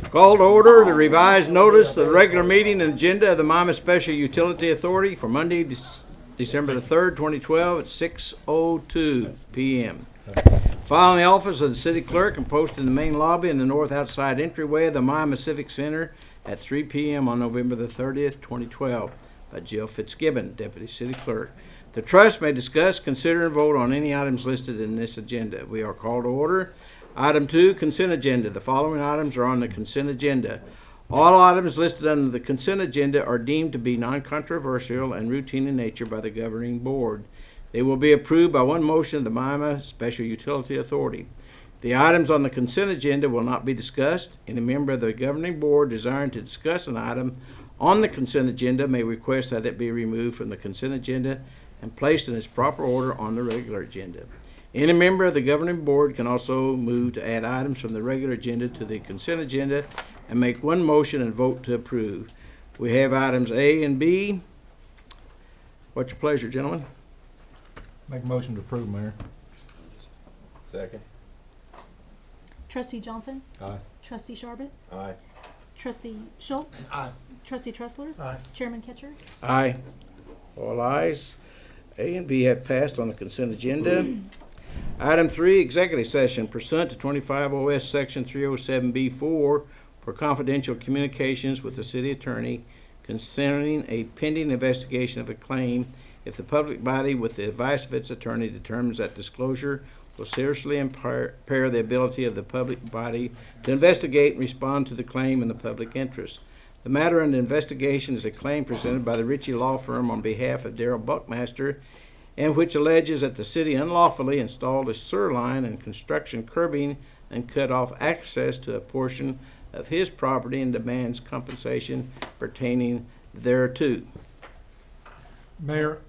Call to order the revised notice of the regular meeting and agenda of the Miami Special Utility Authority for Monday, December the 3rd, 2012 at 6:02 p.m. File in the office of the city clerk and post in the main lobby in the north outside entryway of the Miami Civic Center at 3 p.m. on November the 30th, 2012 by Jill Fitzgibbon, Deputy City Clerk. The trust may discuss, consider, and vote on any items listed in this agenda. We are called to order. Item 2, consent agenda. The following items are on the consent agenda. All items listed under the consent agenda are deemed to be non-controversial and routine in nature by the governing board. They will be approved by one motion of the Miami Special Utility Authority. The items on the consent agenda will not be discussed. Any member of the governing board desiring to discuss an item on the consent agenda may request that it be removed from the consent agenda and placed in its proper order on the regular agenda. Any member of the governing board can also move to add items from the regular agenda to the consent agenda and make one motion and vote to approve. We have items A and B. What's your pleasure, gentlemen? Make a motion to approve, Mayor. Second. Trustee Johnson? Aye. Trustee Sharbit? Aye. Trustee Schultz? Aye. Trustee Tressler? Aye. Chairman Ketcher? Aye. All ayes. A and B have passed on the consent agenda. Item 3, executive session pursuant to 25 OS Section 307B4 for confidential communications with the city attorney concerning a pending investigation of a claim if the public body, with the advice of its attorney, determines that disclosure will seriously impair the ability of the public body to investigate and respond to the claim in the public interest. The matter under investigation is a claim presented by the Ritchie Law Firm on behalf of Darrell Buckmaster, and which alleges that the city unlawfully installed a sewer line and construction curbing and cut off access to a portion of his property and demands compensation pertaining thereto. Mayor,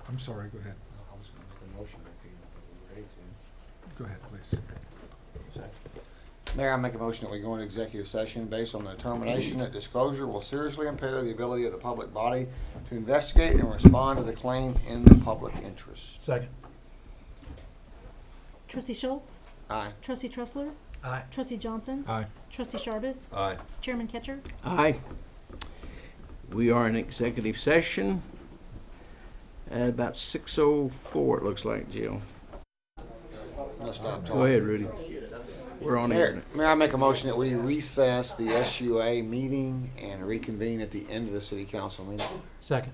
I'm sorry, go ahead. I was going to make a motion if you were ready to. Go ahead, please. Mayor, I make a motion that we go into executive session based on the determination that disclosure will seriously impair the ability of the public body to investigate and respond to the claim in the public interest. Second. Trustee Schultz? Aye. Trustee Tressler? Aye. Trustee Johnson? Aye. Trustee Sharbit? Aye. Chairman Ketcher? Aye. We are in executive session at about 6:04, it looks like, Jill. Let's stop talking. Go ahead, Rudy. We're on Mayor, here. Mayor, I make a motion that we recess the SUA meeting and reconvene at the end of the city council meeting. Second.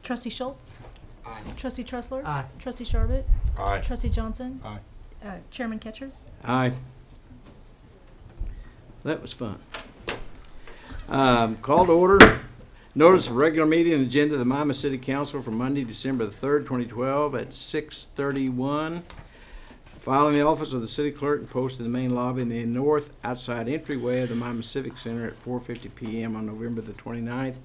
Trustee Schultz? Aye. Trustee Tressler? Aye. Trustee Sharbit? Aye. Trustee Johnson? Aye. Chairman Ketcher? Aye. That was fun. Call to order. Notice of regular meeting and agenda of the Miami City Council for Monday, December the 3rd, 2012 at 6:31. File in the office of the city clerk and posted in the main lobby in the north outside entryway of the Miami Civic Center at 4:50 p.m. on November the 29th,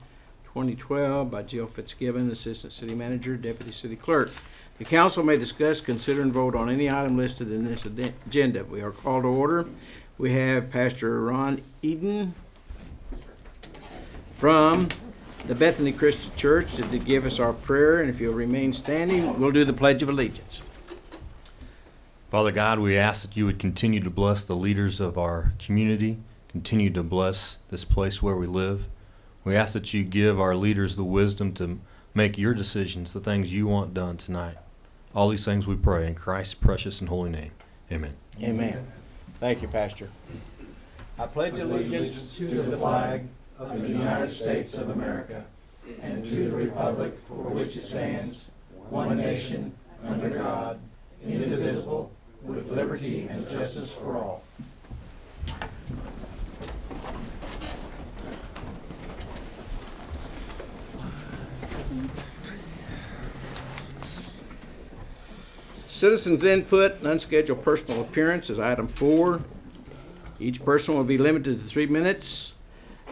2012 by Jill Fitzgibbon, Assistant City Manager, Deputy City Clerk. The council may discuss, consider, and vote on any item listed in this agenda. We are called to order. We have Pastor Ron Eden from the Bethany Christian Church to give us our prayer, and if you'll remain standing, we'll do the Pledge of Allegiance. Father God, we ask that you would continue to bless the leaders of our community, continue to bless this place where we live. We ask that you give our leaders the wisdom to make your decisions, the things you want done tonight. All these things we pray in Christ's precious and holy name. Amen. Amen. Thank you, Pastor. I pledge allegiance to the flag of the United States of America and to the republic for which it stands, one nation, under God, indivisible, with liberty and justice for all. Citizens' input and unscheduled personal appearance is item 4. Each person will be limited to 3 minutes.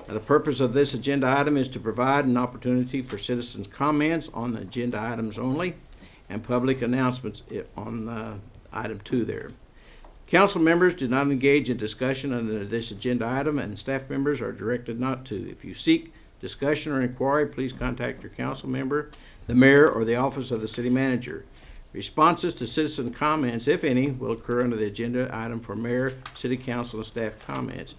The purpose of this agenda item is to provide an opportunity for citizens' comments on the agenda items only and public announcements on item 2 there. Council members do not engage in discussion under this agenda item, and staff members are directed not to. If you seek discussion or inquiry, please contact your council member, the mayor, or the office of the city manager. Responses to citizen comments, if any, will occur under the agenda item for mayor, city council, and staff comments,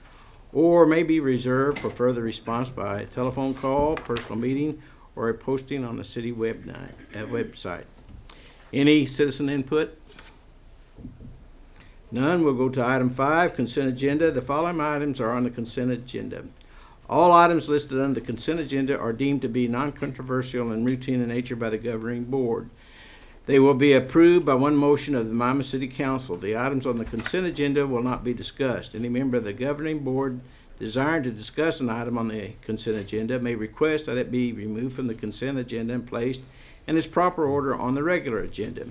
or may be reserved for further response by a telephone call, personal meeting, or a posting on the city website. Any citizen input? None. We'll go to item 5, consent agenda. The following items are on the consent agenda. All items listed on the consent agenda are deemed to be non-controversial and routine in nature by the governing board. They will be approved by one motion of the Miami City Council. The items on the consent agenda will not be discussed. Any member of the governing board desiring to discuss an item on the consent agenda may request that it be removed from the consent agenda and placed in its proper order on the regular agenda.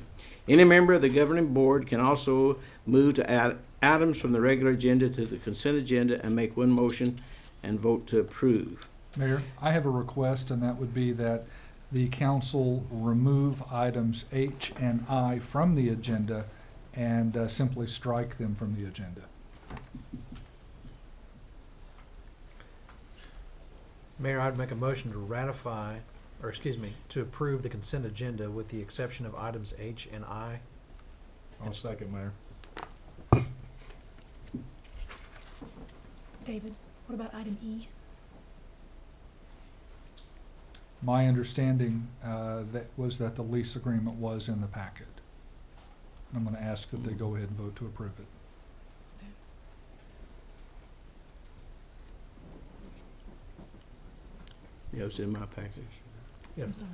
Any member of the governing board can also move to add items from the regular agenda to the consent agenda and make one motion and vote to approve. Mayor, I have a request, and that would be that the council remove items H and I from the agenda and simply strike them from the agenda. Mayor, I'd make a motion to ratify, or excuse me, to approve the consent agenda with the exception of items H and I. I'll second, Mayor. David, what about item E? My understanding was that the lease agreement was in the packet. And I'm going to ask that they go ahead and vote to approve it. Yeah, it was in my package. Yeah. I'm sorry.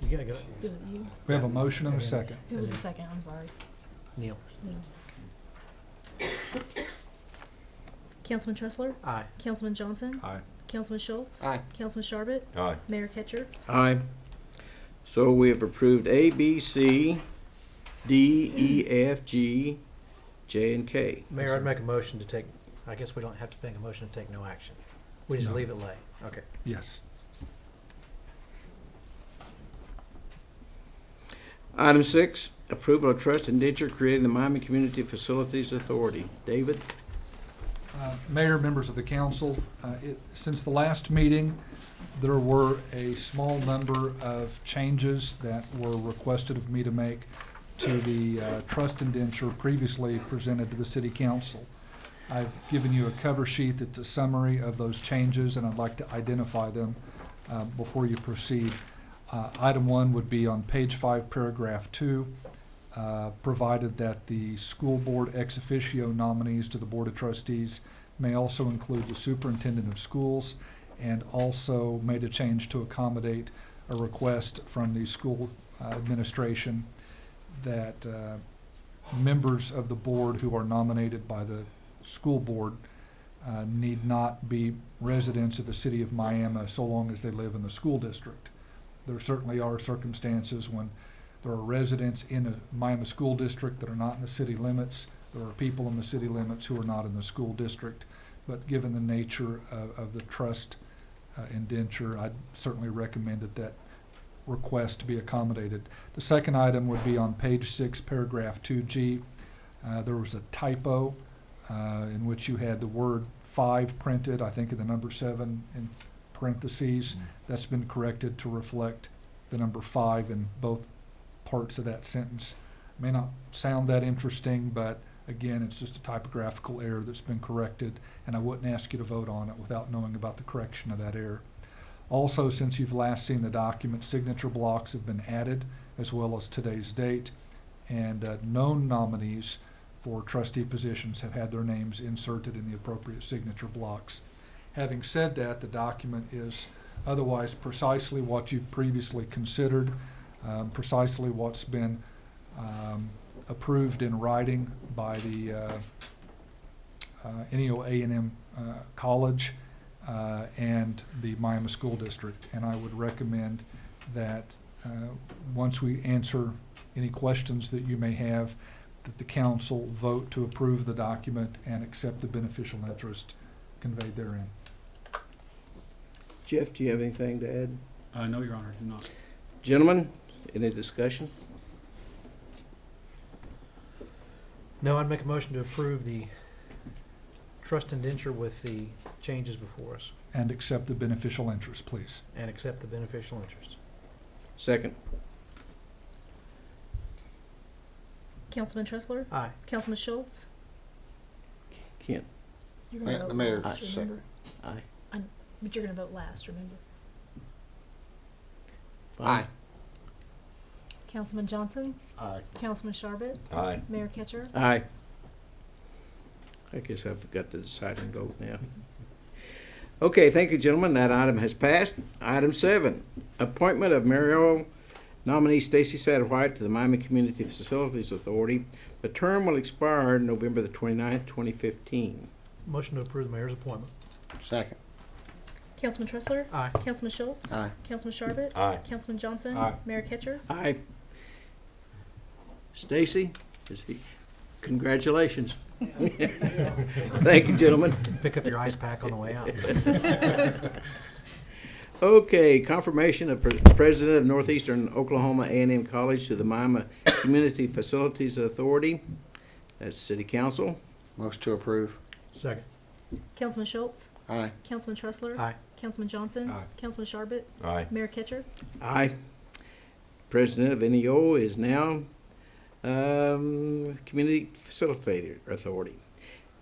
You gotta go. Was it you? We have a motion and a second. Who was the second? I'm sorry. Neil. No. Councilman Tressler? Aye. Councilman Johnson? Aye. Councilman Schultz? Aye. Councilman Sharbit? Aye. Mayor Ketcher? Aye. So we have approved A, B, C, D, E, F, G, J, and K. Mayor, I'd make a motion to take, I guess we don't have to make a motion to take no action. We just No. leave it lay. Okay. Yes. Item 6, approval of trust indenture creating the Miami Community Facilities Authority. David? Mayor, members of the council, since the last meeting, there were a small number of changes that were requested of me to make to the trust indenture previously presented to the city council. I've given you a cover sheet that's a summary of those changes, and I'd like to identify them before you proceed. Item 1 would be on page 5, paragraph 2, provided that the school board ex officio nominees to the Board of Trustees may also include the superintendent of schools, and also made a change to accommodate a request from the school administration that members of the board who are nominated by the school board need not be residents of the city of Miami so long as they live in the school district. There certainly are circumstances when there are residents in a Miami school district that are not in the city limits. There are people in the city limits who are not in the school district. But given the nature of the trust indenture, I'd certainly recommend that request to be accommodated. The second item would be on page 6, paragraph 2G. There was a typo in which you had the word 5 printed, I think in the number 7 in parentheses. That's been corrected to reflect the number 5 in both parts of that sentence. May not sound that interesting, but again, it's just a typographical error that's been corrected, and I wouldn't ask you to vote on it without knowing about the correction of that error. Also, since you've last seen the document, signature blocks have been added, as well as today's date, and known nominees for trustee positions have had their names inserted in the appropriate signature blocks. Having said that, the document is otherwise precisely what you've previously considered, precisely what's been approved in writing by the NEO A&M College and the Miami School District. And I would recommend that once we answer any questions that you may have, that the council vote to approve the document and accept the beneficial interest conveyed therein. Jeff, do you have anything to add? No, Your Honor, do not. Gentlemen, any discussion? No, I'd make a motion to approve the trust indenture with the changes before us And accept the beneficial interest, please. and accept the beneficial interest. Second. Councilman Tressler, Aye. Councilman Schultz. Kent, You're gonna The vote mayor's last, remember? second. aye. But you're gonna vote last, remember? Aye. Councilman Johnson, Aye. Councilman Sharbit, Aye. Mayor Ketcher. Aye. I guess I forgot to decide and vote now. Okay, thank you, gentlemen. That item has passed. Item 7, appointment of mayoral nominee Stacy Satterwhite to the Miami Community Facilities Authority. The term will expire November the 29th, 2015. Motion to approve the mayor's appointment. Second. Councilman Tressler, Aye. Councilman Schultz, Aye. Councilman Sharbit, Aye. Councilman Johnson, Aye. Mayor Ketcher. Aye. Stacy, congratulations. Thank you, gentlemen. Pick up your ice pack on the way out. Okay, confirmation of President of Northeastern Oklahoma A&M College to the Miami Community Facilities Authority. That's City Council. Motion to approve. Second. Councilman Schultz, Aye. Councilman Tressler, Aye. Councilman Johnson, Aye. Councilman Sharbit, Aye. Mayor Ketcher. Aye. President of NEO is now Community Facilitator Authority.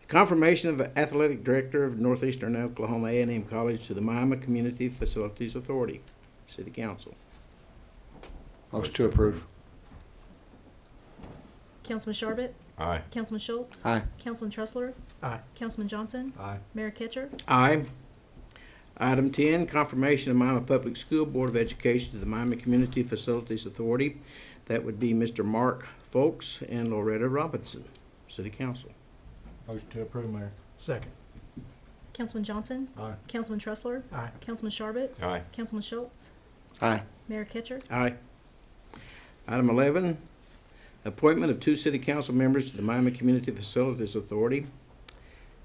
Confirmation of Athletic Director of Northeastern Oklahoma A&M College to the Miami Community Facilities Authority. City Council. Motion to approve. Councilman Sharbit, Aye. Councilman Schultz, Aye. Councilman Tressler, Aye. Councilman Johnson, Aye. Mayor Ketcher. Aye. Item 10, confirmation of Miami Public School Board of Education to the Miami Community Facilities Authority. That would be Mr. Mark Folks and Loretta Robinson, City Council. Motion to approve, Mayor. Second. Councilman Johnson, Aye. Councilman Tressler, Aye. Councilman Sharbit, Aye. Councilman Schultz, Aye. Mayor Ketcher. Aye. Item 11, appointment of 2 City Council members to the Miami Community Facilities Authority.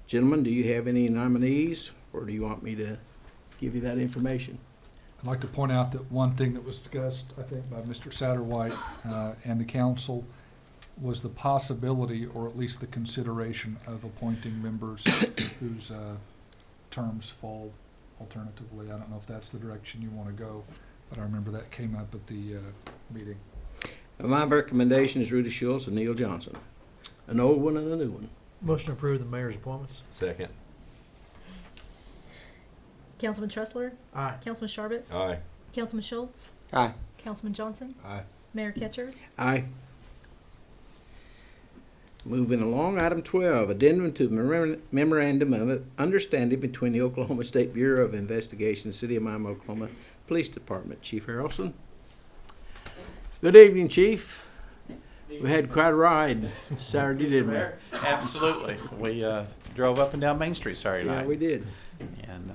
Gentlemen, do you have any nominees, or do you want me to give you that information? I'd like to point out that one thing that was discussed, I think, by Mr. Satterwhite and the council was the possibility, or at least the consideration, of appointing members whose terms fall alternatively. I don't know if that's the direction you want to go, but I remember that came up at the meeting. My recommendation is Rudy Schultz and Neil Johnson, an old one and a new one. Motion to approve the mayor's appointments. Second. Councilman Tressler, Aye. Councilman Sharbit, Aye. Councilman Schultz, Aye. Councilman Johnson, Aye. Mayor Ketcher. Aye. Moving along, item 12, addendum to memorandum of understanding between the Oklahoma State Bureau of Investigation and City of Miami, Oklahoma Police Department. Chief Harrelson. Good evening, Chief. We had quite a ride Saturday, didn't we? Absolutely. We drove up and down Main Street Saturday Yeah, night. we did. And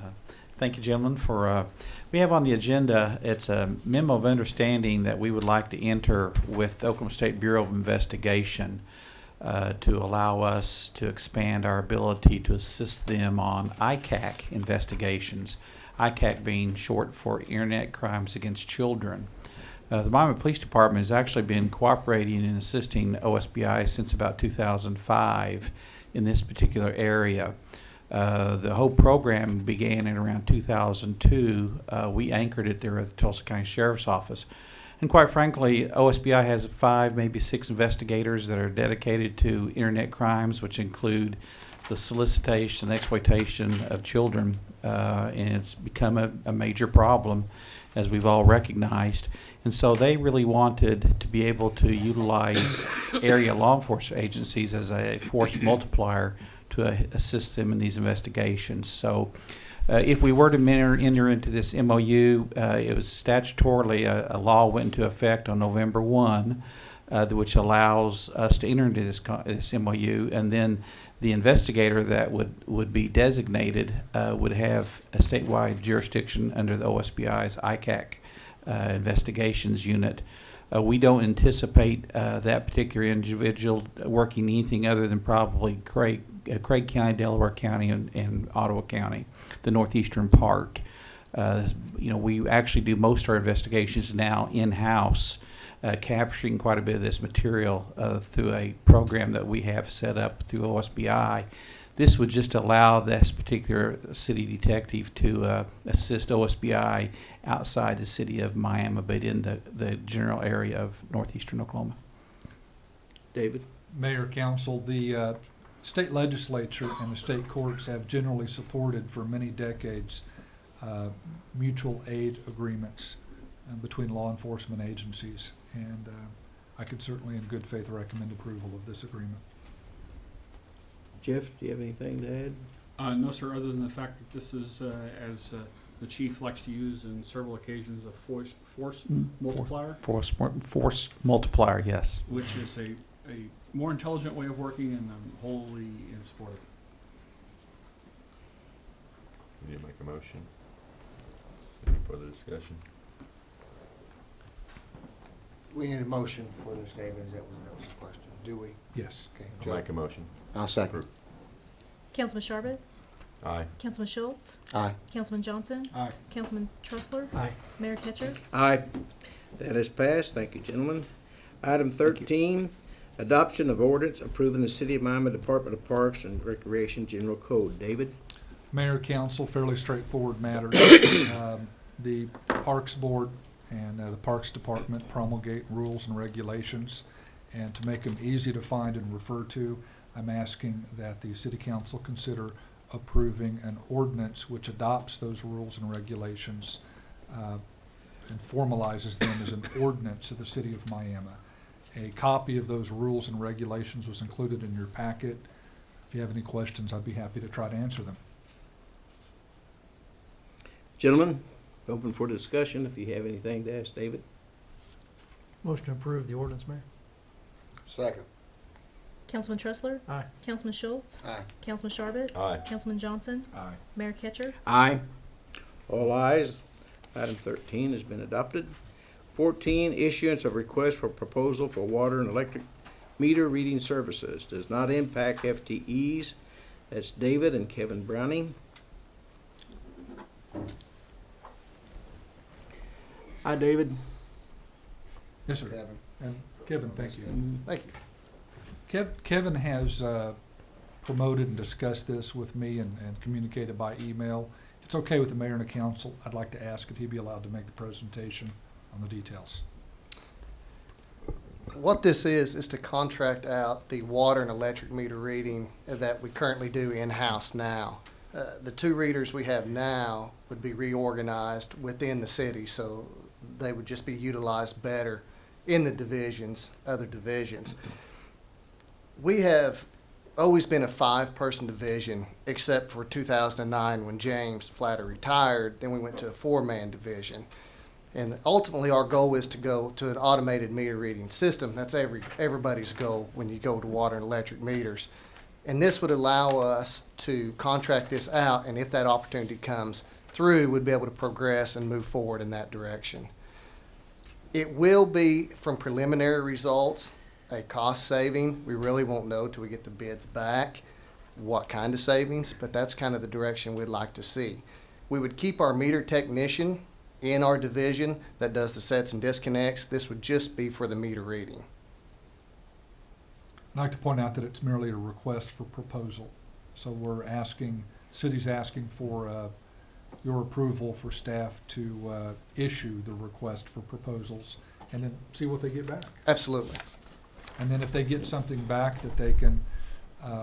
thank you, gentlemen, for, we have on the agenda, it's a memo of understanding that we would like to enter with the Oklahoma State Bureau of Investigation to allow us to expand our ability to assist them on ICAC investigations, ICAC being short for Internet Crimes Against Children. The Miami Police Department has actually been cooperating and assisting OSBI since about 2005 in this particular area. The whole program began in around 2002. We anchored it there at the Tulsa County Sheriff's Office. And quite frankly, OSBI has 5, maybe 6 investigators that are dedicated to internet crimes, which include the solicitation and exploitation of children. And it's become a major problem, as we've all recognized. And so they really wanted to be able to utilize area law enforcement agencies as a force multiplier to assist them in these investigations. So if we were to enter into this MOU, it was statutorily, a law went into effect on November 1, which allows us to enter into this MOU, and then the investigator that would be designated would have a statewide jurisdiction under the OSBI's ICAC investigations unit. We don't anticipate that particular individual working anything other than probably Craig County, Delaware County, and Ottawa County, the northeastern part. We actually do most of our investigations now in-house, capturing quite a bit of this material through a program that we have set up through OSBI. This would just allow this particular city detective to assist OSBI outside the city of Miami, but in the general area of northeastern Oklahoma. David? Mayor, council, the state legislature and the state courts have generally supported for many decades mutual aid agreements between law enforcement agencies. And I could certainly in good faith recommend approval of this agreement. Jeff, do you have anything to add? No, sir, other than the fact that this is, as the chief likes to use in several occasions, a force multiplier, Force multiplier, yes. which is a more intelligent way of working, and I'm wholly in support of it. You need to make a motion. Any further discussion? We need a motion for this, David. That was the question. Do we? Yes. Okay. I'll Joe? make a motion. I'll second. Councilman Sharbutt? Aye. Councilman Schultz? Aye. Councilman Johnson? Aye. Councilman Trustler? Aye. Mayor Ketcher? Aye. That is passed. Thank you, gentlemen. Item 13, adoption of ordinance approving the City of Miami Department of Parks and Recreation General Code. David? Mayor, council, fairly straightforward matter. The Parks Board and the Parks Department promulgate rules and regulations, and to make them easy to find and refer to, I'm asking that the City Council consider approving an ordinance which adopts those rules and regulations and formalizes them as an ordinance of the City of Miami. A copy of those rules and regulations was included in your packet. If you have any questions, I'd be happy to try to answer them. Gentlemen, open for discussion if you have anything to ask David. Motion to approve the ordinance, Mayor. Second. Councilman Trustler? Aye. Councilman Schultz? Aye. Councilman Sharbutt? Aye. Councilman Johnson? Aye. Mayor Ketcher? Aye. All ayes. Item 13 has been adopted. 14, issuance of request for proposal for water and electric meter reading services. Does not impact FTEs. That's David and Kevin Browning. Hi, David. Yes, sir. Kevin. And Kevin, thank you. Thank you. Kevin has promoted and discussed this with me and communicated by email. If it's okay with the mayor and the council, I'd like to ask that he be allowed to make the presentation on the details. What this is to contract out the water and electric meter reading that we currently do in-house now. The two readers we have now would be reorganized within the city, so they would just be utilized better in the divisions, other divisions. We have always been a 5-person division, except for 2009 when James Flatter retired. Then we went to a 4-man division. And ultimately, our goal is to go to an automated meter reading system. That's everybody's goal when you go to water and electric meters. And this would allow us to contract this out, and if that opportunity comes through, we'd be able to progress and move forward in that direction. It will be, from preliminary results, a cost saving. We really won't know till we get the bids back what kind of savings, but that's kind of the direction we'd like to see. We would keep our meter technician in our division that does the sets and disconnects. This would just be for the meter reading. I'd like to point out that it's merely a request for proposal. So we're asking, city's asking for your approval for staff to issue the request for proposals and then see what they get back. Absolutely. And then if they get something back that they can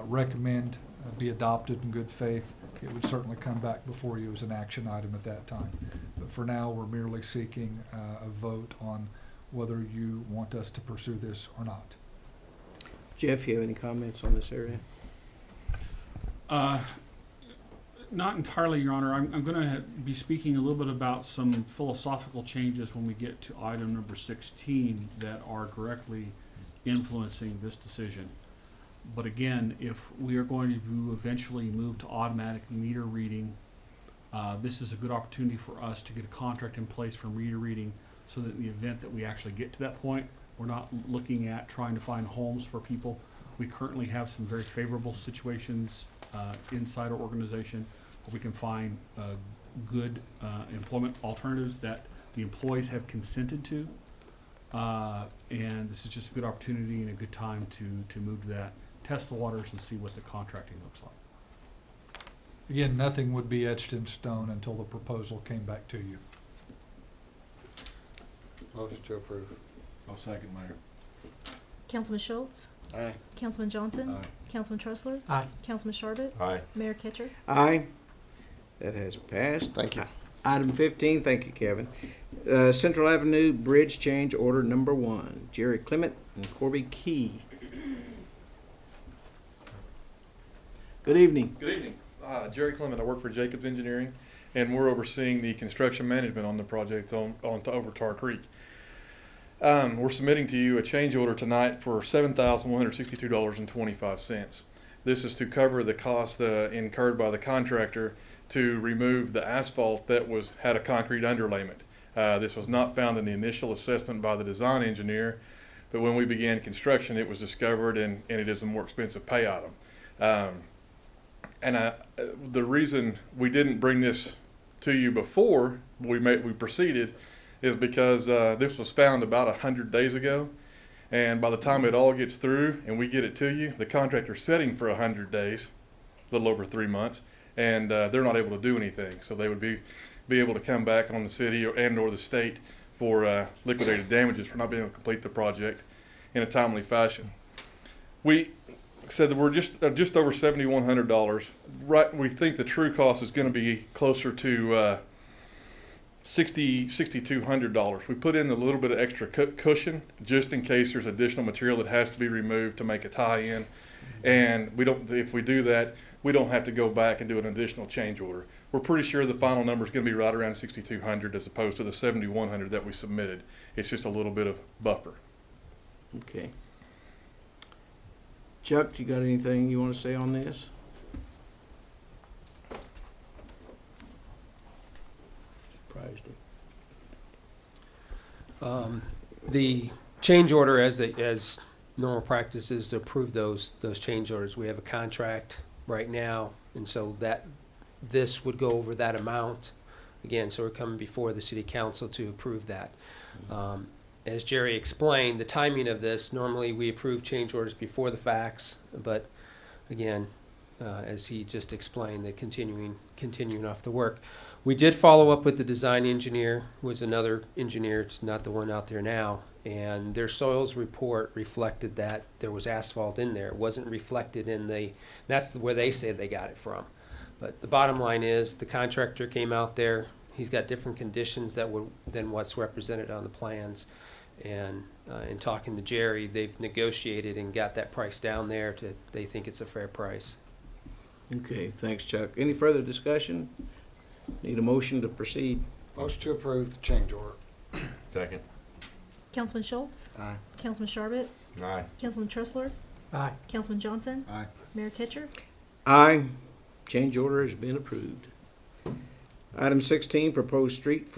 recommend be adopted in good faith, it would certainly come back before you as an action item at that time. But for now, we're merely seeking a vote on whether you want us to pursue this or not. Jeff, you have any comments on this area? Not entirely, Your Honor. I'm going to be speaking a little bit about some philosophical changes when we get to item number 16 that are directly influencing this decision. But again, if we are going to eventually move to automatic meter reading, this is a good opportunity for us to get a contract in place for meter reading so that in the event that we actually get to that point, we're not looking at trying to find homes for people. We currently have some very favorable situations inside our organization where we can find good employment alternatives that the employees have consented to. And this is just a good opportunity and a good time to move to that, test the waters and see what the contracting looks like. Again, nothing would be etched in stone until the proposal came back to you. Motion to approve. I'll second, Mayor. Councilman Schultz, Aye. Councilman Johnson, Aye. Councilman Tressler, Aye. Councilman Sharbit, Aye. Mayor Kitcher. Aye. That has passed. Thank you. Item 15, thank you, Kevin. Central Avenue Bridge Change Order Number 1, Jerry Clement and Corby Key. Good evening. Good evening. Jerry Clement. I work for Jacobs Engineering, and we're overseeing the construction management on the project on to over Tar Creek. We're submitting to you a change order tonight for $7,162.25. This is to cover the cost incurred by the contractor to remove the asphalt that had a concrete underlayment. This was not found in the initial assessment by the design engineer, but when we began construction, it was discovered, and it is a more expensive pay item. The reason we didn't bring this to you before we proceeded is because this was found about 100 days ago, and by the time it all gets through and we get it to you, the contractor's setting for 100 days, a little over 3 months, and they're not able to do anything. So they would be able to come back on the city or the state for liquidated damages for not being able to complete the project in a timely fashion. We said that we're just over $7,100. Right, we think the true cost is going to be closer to $6,200. We put in a little bit of extra cushion just in case there's additional material that has to be removed to make a tie-in, and if we do that, we don't have to go back and do an additional change order. We're pretty sure the final number is going to be right around $6,200 as opposed to the $7,100 that we submitted. It's just a little bit of buffer. Okay. Chuck, you got anything you want to say on this? Surprised him. The change order, as normal practice, is to approve those change orders. We have a contract right now, and so this would go over that amount again. So we're coming before the city council to approve that. As Jerry explained, the timing of this, normally we approve change orders before the facts, but again, as he just explained, the continuing off the work. We did follow up with the design engineer, who was another engineer, it's not the one out there now, and their soils report reflected that there was asphalt in there. It wasn't reflected that's where they said they got it from. But the bottom line is, the contractor came out there, he's got different conditions than what's represented on the plans. And in talking to Jerry, they've negotiated and got that price down there they think it's a fair price. Okay, thanks, Chuck. Any further discussion? Need a motion to proceed? Motion to approve the change order. Second. Councilman Schultz, Aye. Councilman Sharbit, Aye. Councilman Tressler, Aye. Councilman Johnson, Aye. Mayor Kitcher. Aye. Change order has been approved. Item 16, proposed streets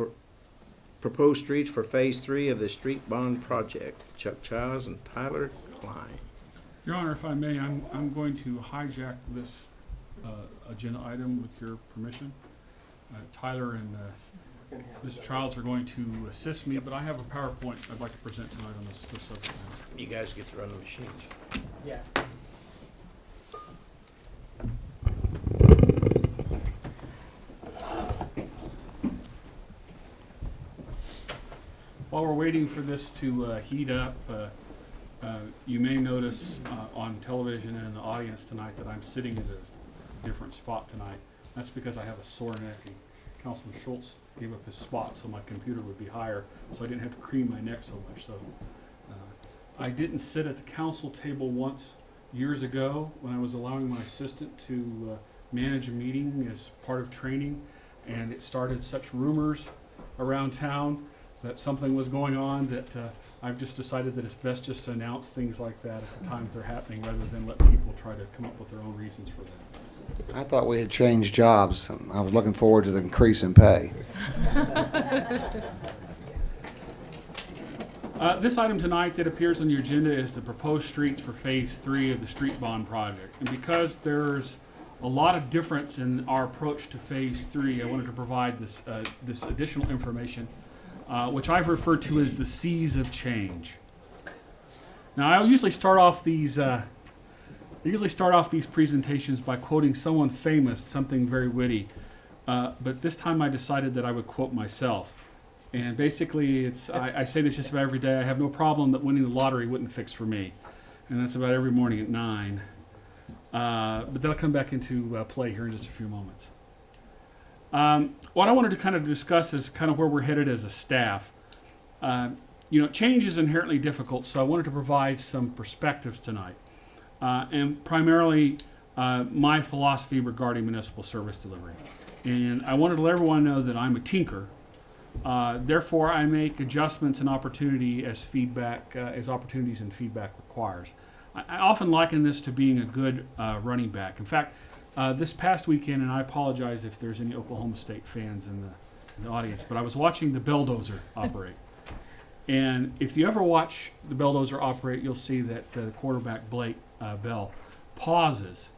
for Phase 3 of the street bond project. Chuck Childs and Tyler Klein. Your Honor, if I may, I'm going to hijack this agenda item with your permission. Tyler and Mr. Childs are going to assist me, but I have a PowerPoint I'd like to present tonight on this subject matter. You guys get to run the machines. Yeah. While we're waiting for this to heat up, you may notice on television and in the audience tonight that I'm sitting in a different spot tonight. That's because I have a sore neck, and Councilman Schultz gave up his spot so my computer would be higher, so I didn't have to cream my neck so much. So I didn't sit at the council table once years ago when I was allowing my assistant to manage a meeting as part of training, and it started such rumors around town that something was going on that I've just decided that it's best just to announce things like that at the time they're happening rather than let people try to come up with their own reasons for that. I thought we had changed jobs. I was looking forward to the increase in pay. This item tonight that appears on your agenda is the proposed streets for Phase 3 of the street bond project. And because there's a lot of difference in our approach to Phase 3, I wanted to provide this additional information, which I've referred to as the C's of change. Now, I usually start off these presentations by quoting someone famous, something very witty. But this time I decided that I would quote myself. And basically, I say this just about every day. I have no problem that winning the lottery wouldn't fix for me. And that's about every morning at 9. But that'll come back into play here in just a few moments. What I wanted to kind of discuss is kind of where we're headed as a staff. Change is inherently difficult, so I wanted to provide some perspectives tonight. And primarily, my philosophy regarding municipal service delivery. And I wanted to let everyone know that I'm a tinker. Therefore, I make adjustments and opportunity as opportunities and feedback requires. I often liken this to being a good running back. In fact, this past weekend, and I apologize if there's any Oklahoma State fans in the audience, but I was watching the Belldozer operate. And if you ever watch the Belldozer operate, you'll see that the quarterback, Blake Bell, pauses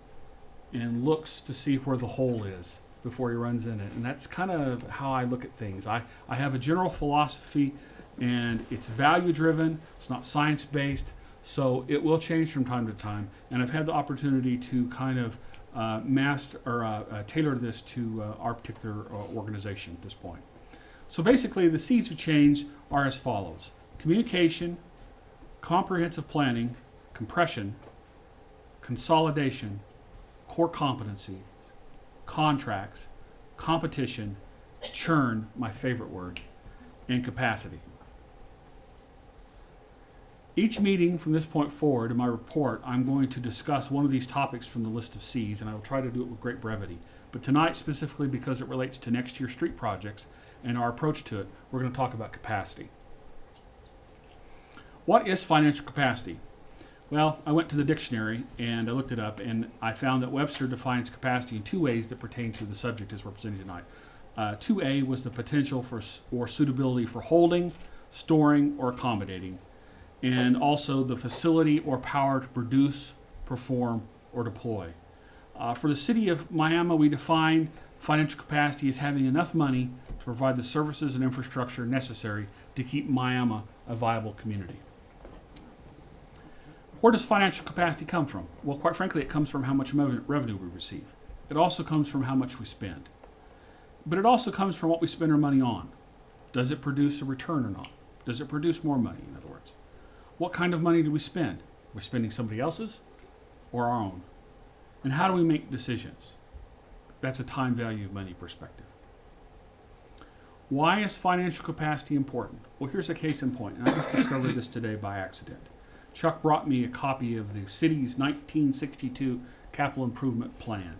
and looks to see where the hole is before he runs in it. And that's kind of how I look at things. I have a general philosophy, and it's value-driven. It's not science-based. So it will change from time to time. And I've had the opportunity to kind of tailor this to our particular organization at this point. So basically, the seeds of change are as follows: communication, comprehensive planning, compression, consolidation, core competency, contracts, competition, churn, my favorite word, and capacity. Each meeting from this point forward in my report, I'm going to discuss one of these topics from the list of C's, and I will try to do it with great brevity. But tonight, specifically because it relates to next year's street projects and our approach to it, we're going to talk about capacity. What is financial capacity? Well, I went to the dictionary and I looked it up, and I found that Webster defines capacity in 2 ways that pertain to the subject as we're presenting tonight. 2A was the potential for or suitability for holding, storing, or accommodating, and also the facility or power to produce, perform, or deploy. For the city of Miami, we define financial capacity as having enough money to provide the services and infrastructure necessary to keep Miami a viable community. Where does financial capacity come from? Well, quite frankly, it comes from how much revenue we receive. It also comes from how much we spend. But it also comes from what we spend our money on. Does it produce a return or not? Does it produce more money, in other words? What kind of money do we spend? Are we spending somebody else's or our own? And how do we make decisions? That's a time value of money perspective. Why is financial capacity important? Well, here's a case in point, and I just discovered this today by accident. Chuck brought me a copy of the city's 1962 capital improvement plan.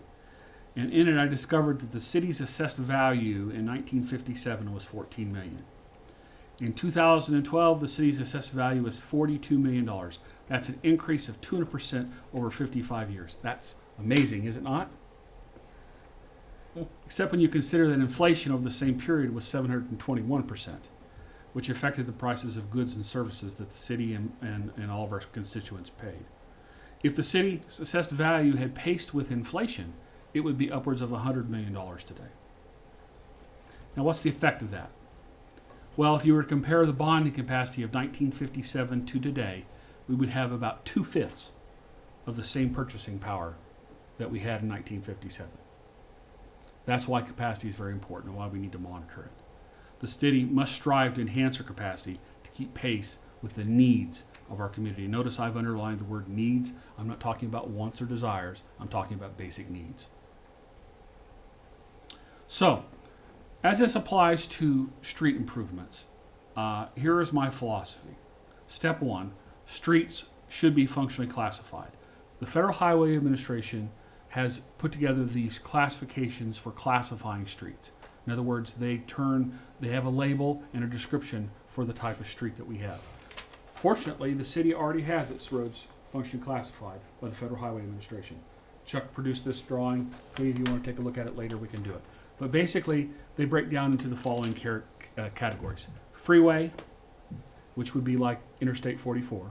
And in it, I discovered that the city's assessed value in 1957 was $14 million. In 2012, the city's assessed value is $42 million. That's an increase of 200% over 55 years. That's amazing, is it not? Except when you consider that inflation over the same period was 721%, which affected the prices of goods and services that the city and all of our constituents paid. If the city's assessed value had paced with inflation, it would be upwards of $100 million today. Now, what's the effect of that? Well, if you were to compare the bonding capacity of 1957 to today, we would have about 2/5 of the same purchasing power that we had in 1957. That's why capacity is very important and why we need to monitor it. The city must strive to enhance our capacity to keep pace with the needs of our community. Notice I've underlined the word needs. I'm not talking about wants or desires. I'm talking about basic needs. So, as this applies to street improvements, here is my philosophy. Step 1, streets should be functionally classified. The Federal Highway Administration has put together these classifications for classifying streets. In other words, they have a label and a description for the type of street that we have. Fortunately, the city already has its roads functionally classified by the Federal Highway Administration. Chuck produced this drawing. If you want to take a look at it later, we can do it. But basically, they break down into the following categories. Freeway, which would be like Interstate 44.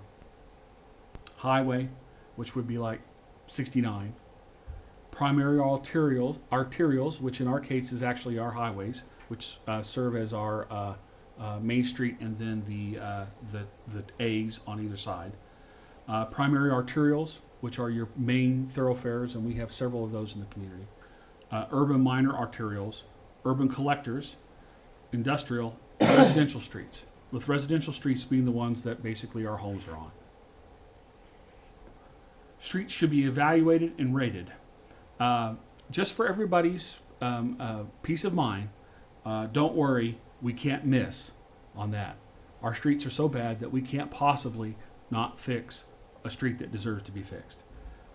Highway, which would be like 69. Primary arterials, which in our case is actually our highways, which serve as our Main Street and then the A's on either side. Primary arterials, which are your main thoroughfares, and we have several of those in the community. Urban minor arterials, urban collectors, industrial, residential streets, with residential streets being the ones that basically our homes are on. Streets should be evaluated and rated. Just for everybody's peace of mind, don't worry, we can't miss on that. Our streets are so bad that we can't possibly not fix a street that deserves to be fixed.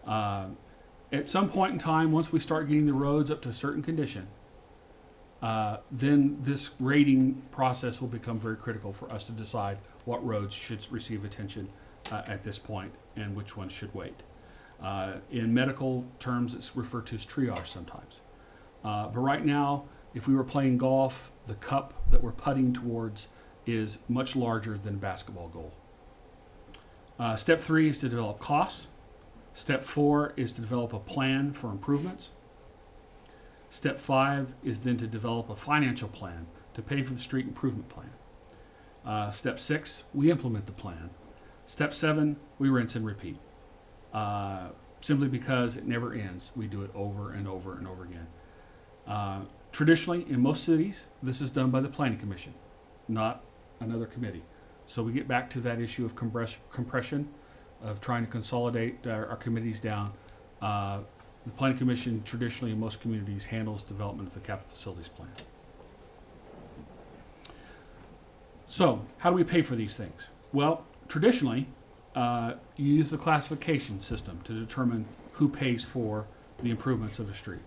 At some point in time, once we start getting the roads up to a certain condition, then this rating process will become very critical for us to decide what roads should receive attention at this point and which ones should wait. In medical terms, it's referred to as triage sometimes. But right now, if we were playing golf, the cup that we're putting towards is much larger than a basketball goal. Step 3 is to develop costs. Step 4 is to develop a plan for improvements. Step 5 is then to develop a financial plan to pay for the street improvement plan. Step 6, we implement the plan. Step 7, we rinse and repeat. Simply because it never ends. We do it over and over and over again. Traditionally, in most cities, this is done by the Planning Commission, not another committee. So we get back to that issue of compression, of trying to consolidate our committees down. The Planning Commission traditionally in most communities handles development of the capital facilities plan. So how do we pay for these things? Well, traditionally, you use the classification system to determine who pays for the improvements of a street.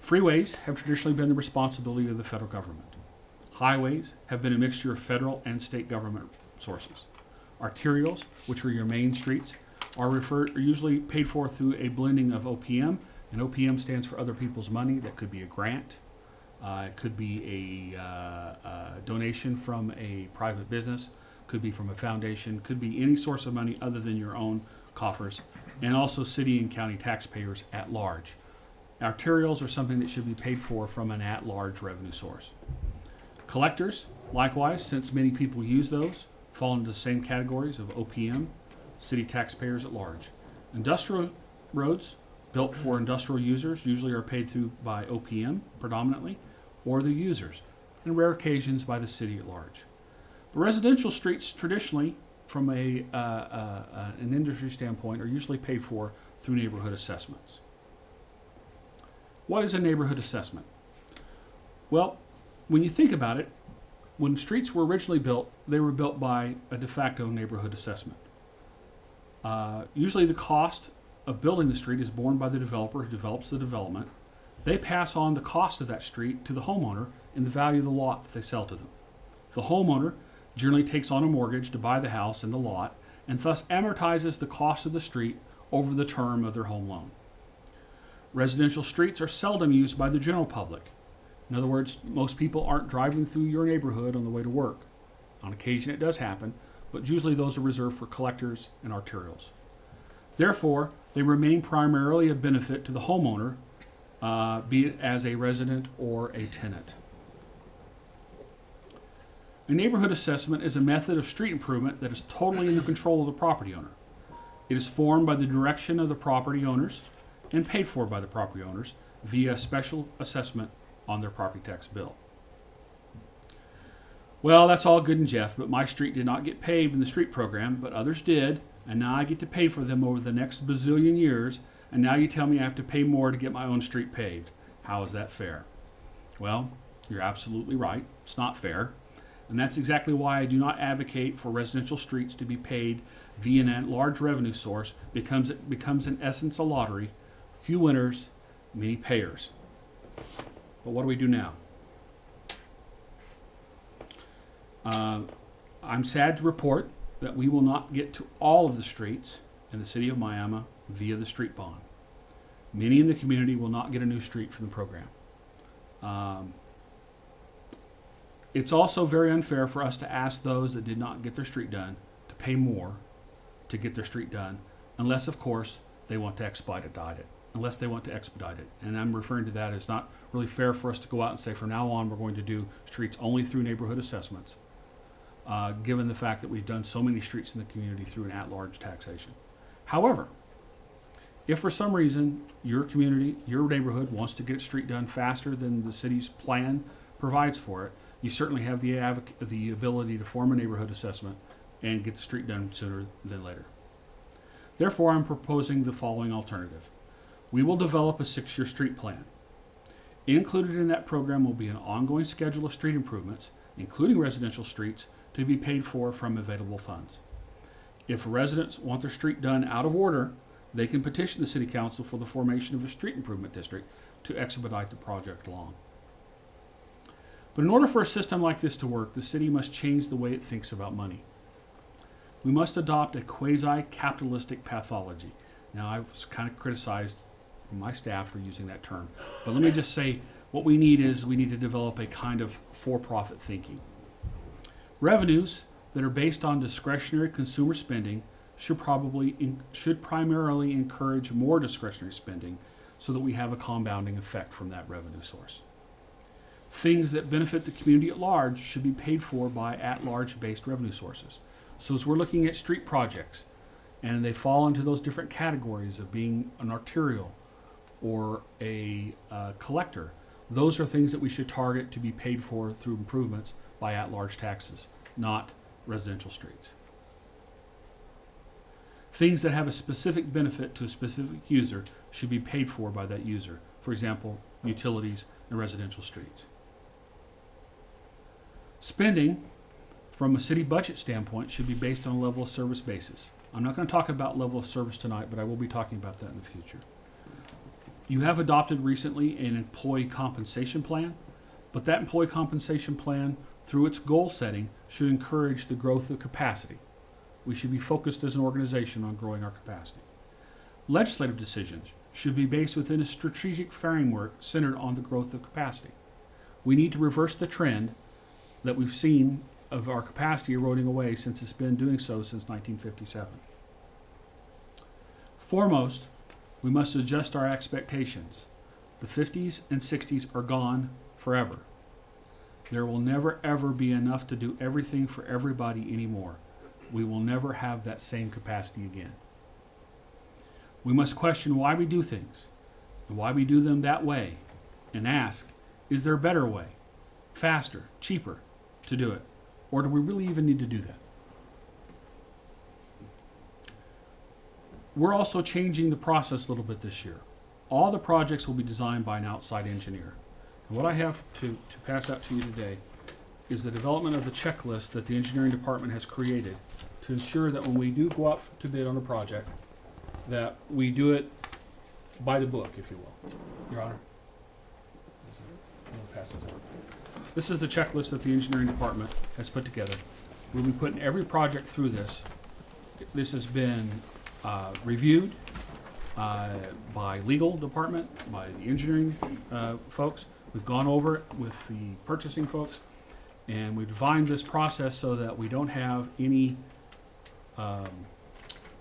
Freeways have traditionally been the responsibility of the federal government. Highways have been a mixture of federal and state government sources. Arterials, which are your main streets, are usually paid for through a blending of OPM, and OPM stands for other people's money. That could be a grant, it could be a donation from a private business, could be from a foundation, could be any source of money other than your own coffers, and also city and county taxpayers at large. Arterials are something that should be paid for from an at-large revenue source. Collectors, likewise, since many people use those, fall into the same categories of OPM, city taxpayers at large. Industrial roads built for industrial users usually are paid through by OPM predominantly, or the users, in rare occasions by the city at large. But residential streets traditionally, from an industry standpoint, are usually paid for through neighborhood assessments. What is a neighborhood assessment? Well, when you think about it, when streets were originally built, they were built by a de facto neighborhood assessment. Usually the cost of building the street is borne by the developer who develops the development. They pass on the cost of that street to the homeowner in the value of the lot that they sell to them. The homeowner generally takes on a mortgage to buy the house and the lot, and thus amortizes the cost of the street over the term of their home loan. Residential streets are seldom used by the general public. In other words, most people aren't driving through your neighborhood on the way to work. On occasion it does happen, but usually those are reserved for collectors and arterials. Therefore, they remain primarily a benefit to the homeowner, be it as a resident or a tenant. A neighborhood assessment is a method of street improvement that is totally in the control of the property owner. It is formed by the direction of the property owners and paid for by the property owners via special assessment on their property tax bill. Well, that's all good and Jeff, but my street did not get paved in the street program, but others did, and now I get to pay for them over the next bazillion years, and now you tell me I have to pay more to get my own street paved. How is that fair? Well, you're absolutely right. It's not fair. And that's exactly why I do not advocate for residential streets to be paid via a large revenue source. It becomes in essence a lottery. Few winners, many payers. But what do we do now? I'm sad to report that we will not get to all of the streets in the city of Miami via the street bond. Many in the community will not get a new street from the program. It's also very unfair for us to ask those that did not get their street done to pay more to get their street done, unless, of course, they want to expedite it. And I'm referring to that as not really fair for us to go out and say, from now on, we're going to do streets only through neighborhood assessments, given the fact that we've done so many streets in the community through an at-large taxation. However, if for some reason your community, your neighborhood wants to get a street done faster than the city's plan provides for it, you certainly have the ability to form a neighborhood assessment and get the street done sooner than later. Therefore, I'm proposing the following alternative. We will develop a 6-year street plan. Included in that program will be an ongoing schedule of street improvements, including residential streets, to be paid for from available funds. If residents want their street done out of order, they can petition the City Council for the formation of a street improvement district to expedite the project along. But in order for a system like this to work, the city must change the way it thinks about money. We must adopt a quasi-capitalistic pathology. Now, I was kind of criticized from my staff for using that term, but let me just say what we need to develop a kind of for-profit thinking. Revenues that are based on discretionary consumer spending should primarily encourage more discretionary spending so that we have a compounding effect from that revenue source. Things that benefit the community at large should be paid for by at-large based revenue sources. So as we're looking at street projects, and they fall into those different categories of being an arterial or a collector, those are things that we should target to be paid for through improvements by at-large taxes, not residential streets. Things that have a specific benefit to a specific user should be paid for by that user. For example, utilities and residential streets. Spending from a city budget standpoint should be based on a level of service basis. I'm not going to talk about level of service tonight, but I will be talking about that in the future. You have adopted recently an employee compensation plan, but that employee compensation plan, through its goal setting, should encourage the growth of capacity. We should be focused as an organization on growing our capacity. Legislative decisions should be based within a strategic framework centered on the growth of capacity. We need to reverse the trend that we've seen of our capacity eroding away since it's been doing so since 1957. Foremost, we must adjust our expectations. The 50s and 60s are gone forever. There will never ever be enough to do everything for everybody anymore. We will never have that same capacity again. We must question why we do things and why we do them that way and ask, is there a better way, faster, cheaper to do it? Or do we really even need to do that? We're also changing the process a little bit this year. All the projects will be designed by an outside engineer. And what I have to pass out to you today is the development of the checklist that the engineering department has created to ensure that when we do go out to bid on a project, that we do it by the book, if you will. Your Honor. Pass this over. This is the checklist that the engineering department has put together. We'll be putting every project through this. This has been reviewed by legal department, by the engineering folks. We've gone over it with the purchasing folks, and we've defined this process so that we don't have any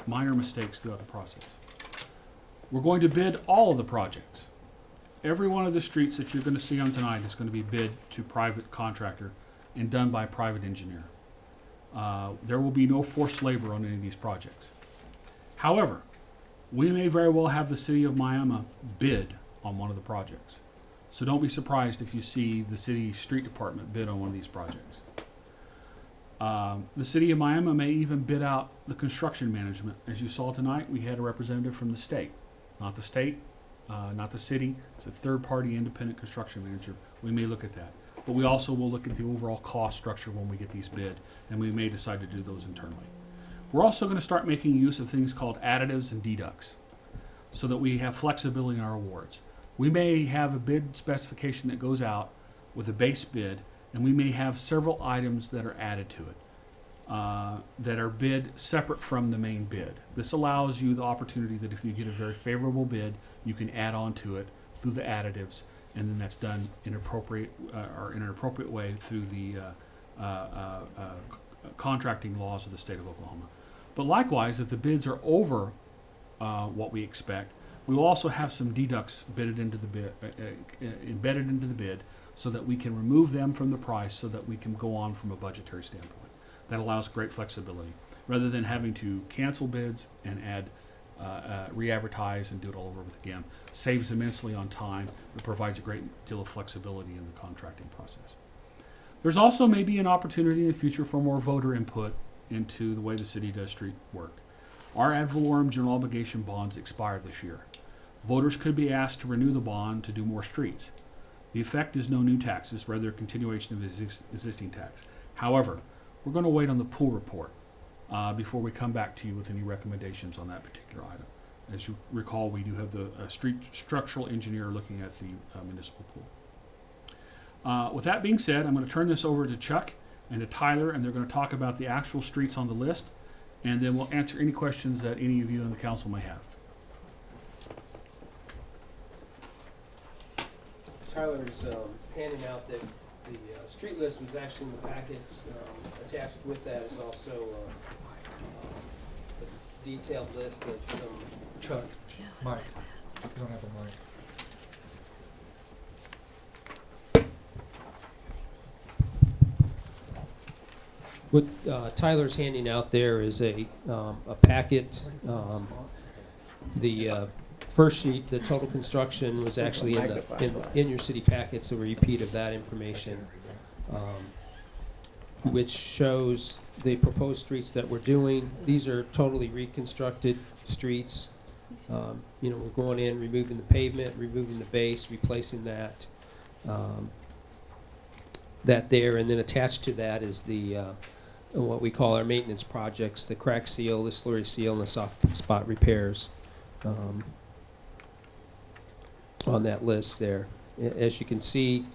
minor mistakes throughout the process. We're going to bid all of the projects. Every one of the streets that you're going to see on tonight is going to be bid to private contractor and done by a private engineer. There will be no forced labor on any of these projects. However, we may very well have the city of Miami bid on one of the projects. So don't be surprised if you see the city street department bid on one of these projects. The city of Miami may even bid out the construction management. As you saw tonight, we had a representative from the state, not the state, not the city. It's a third-party independent construction manager. We may look at that. But we also will look at the overall cost structure when we get these bid, and we may decide to do those internally. We're also going to start making use of things called additives and deducts so that we have flexibility in our awards. We may have a bid specification that goes out with a base bid, and we may have several items that are added to it that are bid separate from the main bid. This allows you the opportunity that if you get a very favorable bid, you can add on to it through the additives, and then that's done in appropriate or in an appropriate way through the contracting laws of the state of Oklahoma. But likewise, if the bids are over what we expect, we will also have some deducts embedded into the bid so that we can remove them from the price so that we can go on from a budgetary standpoint. That allows great flexibility. Rather than having to cancel bids and add, re-advertise and do it all over again, saves immensely on time. It provides a great deal of flexibility in the contracting process. There's also maybe an opportunity in the future for more voter input into the way the city does street work. Our ad valorem general obligation bonds expire this year. Voters could be asked to renew the bond to do more streets. The effect is no new taxes, rather a continuation of existing tax. However, we're going to wait on the pool report before we come back to you with any recommendations on that particular item. As you recall, we do have the street structural engineer looking at the municipal pool. With that being said, I'm going to turn this over to Chuck and to Tyler, and they're going to talk about the actual streets on the list, and then we'll answer any questions that any of you in the council may have. Tyler is handing out that the street list was actually in the packets. Attached with that is also a detailed list of some. Chuck, Mike, you don't have a mic. What Tyler's handing out there is a packet. The first sheet, the total construction, was actually in your city packets, a repeat of that information, which shows the proposed streets that we're doing. These are totally reconstructed streets. We're going in, removing the pavement, removing the base, replacing that, there, and then attached to that is the what we call our maintenance projects: the crack seal, the slurry seal, and the soft spot repairs. On that list there, as you can see,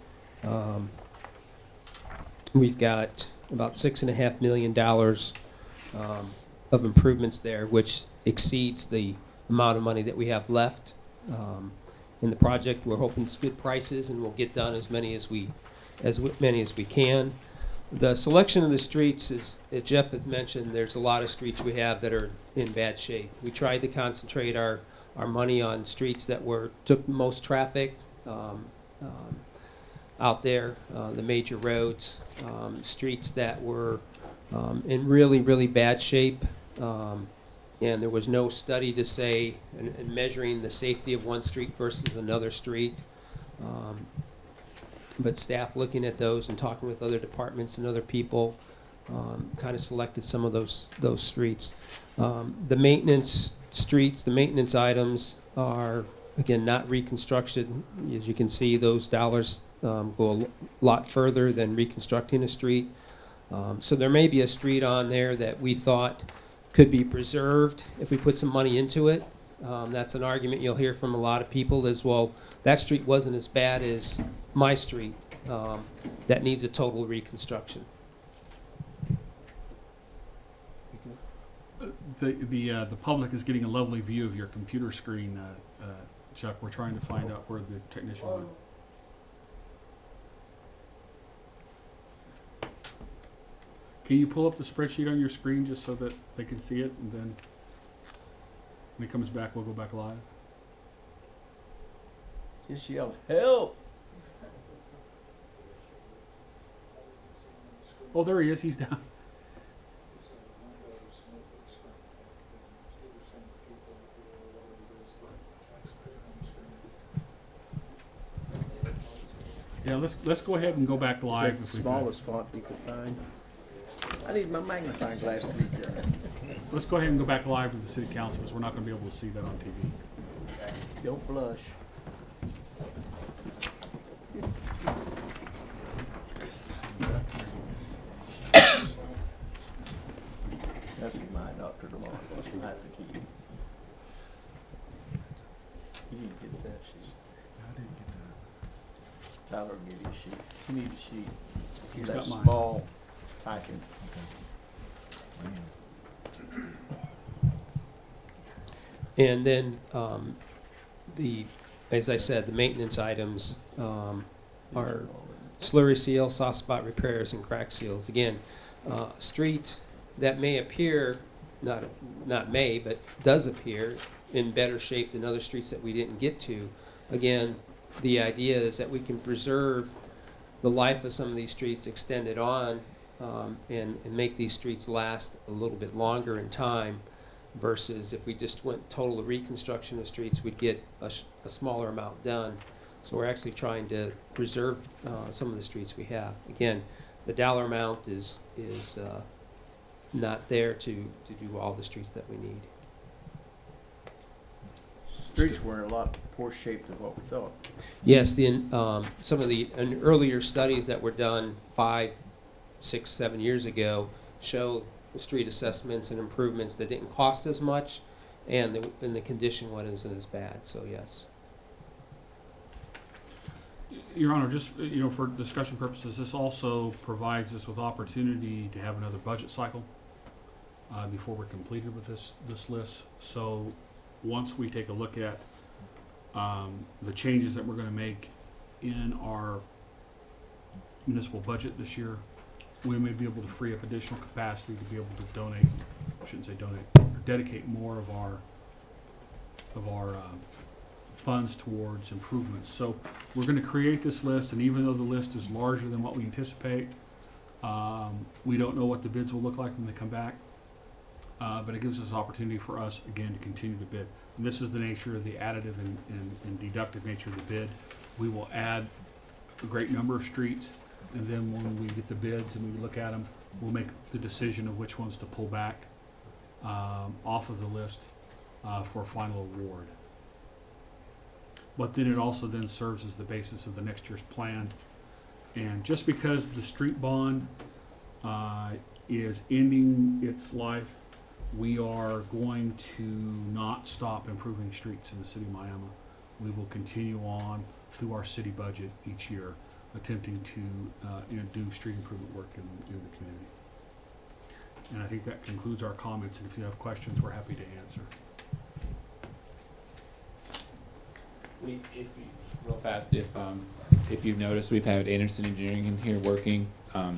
we've got about $6.5 million of improvements there, which exceeds the amount of money that we have left in the project. We're hoping it's good prices, and we'll get done as many as we can. The selection of the streets is, as Jeff has mentioned, there's a lot of streets we have that are in bad shape. We tried to concentrate our money on streets that took most traffic out there, the major roads, streets that were in really, really bad shape. And there was no study to say, in measuring the safety of one street versus another street. But staff looking at those and talking with other departments and other people kind of selected some of those streets. The maintenance streets, the maintenance items are, again, not reconstruction. As you can see, those dollars go a lot further than reconstructing a street. So there may be a street on there that we thought could be preserved if we put some money into it. That's an argument you'll hear from a lot of people is, well, that street wasn't as bad as my street. That needs a total reconstruction. The public is getting a lovely view of your computer screen, Chuck. We're trying to find out where the technician went. Can you pull up the spreadsheet on your screen just so that they can see it, and then when it comes back, we'll go back live? Just yell, help! Oh, there he is. He's down. Yeah, let's go ahead and go back live. Is that the smallest font you could find? I need my magnifying glass to read that. Let's go ahead and go back live to the city council, because we're not going to be able to see that on TV. Don't blush. This is my Dr. DeMar. That's my key. You didn't get that sheet. I didn't get that. Tyler will give you a sheet. You need a sheet. He's That got mine. small typing. And then as I said, the maintenance items are slurry seal, soft spot repairs, and crack seals. Again, streets that may appear, not may, but does appear in better shape than other streets that we didn't get to. Again, the idea is that we can preserve the life of some of these streets, extend it on, and make these streets last a little bit longer in time, versus if we just went total reconstruction of streets, we'd get a smaller amount done. So we're actually trying to preserve some of the streets we have. Again, the dollar amount is not there to do all the streets that we need. Streets were a lot worse shaped than what we thought. Yes, some of the earlier studies that were done 5, 6, 7 years ago show the street assessments and improvements that didn't cost as much, and the condition wasn't as bad. So yes. Your Honor, just, for discussion purposes, this also provides us with opportunity to have another budget cycle before we're completed with this list. So once we take a look at the changes that we're going to make in our municipal budget this year, we may be able to free up additional capacity to be able to donate, I shouldn't say donate, dedicate more of our funds towards improvements. So we're going to create this list, and even though the list is larger than what we anticipate, we don't know what the bids will look like when they come back, but it gives us an opportunity for us, again, to continue to bid. And this is the nature of the additive and deductive nature of the bid. We will add a great number of streets, and then when we get the bids and we look at them, we'll make the decision of which ones to pull back off of the list for a final award. But then it also then serves as the basis of the next year's plan. And just because the street bond is ending its life, we are going to not stop improving streets in the city of Miami. We will continue on through our city budget each year, attempting to do street improvement work in the community. And I think that concludes our comments, and if you have questions, we're happy to answer. Real fast, if you've noticed, we've had Anderson Engineering in here working.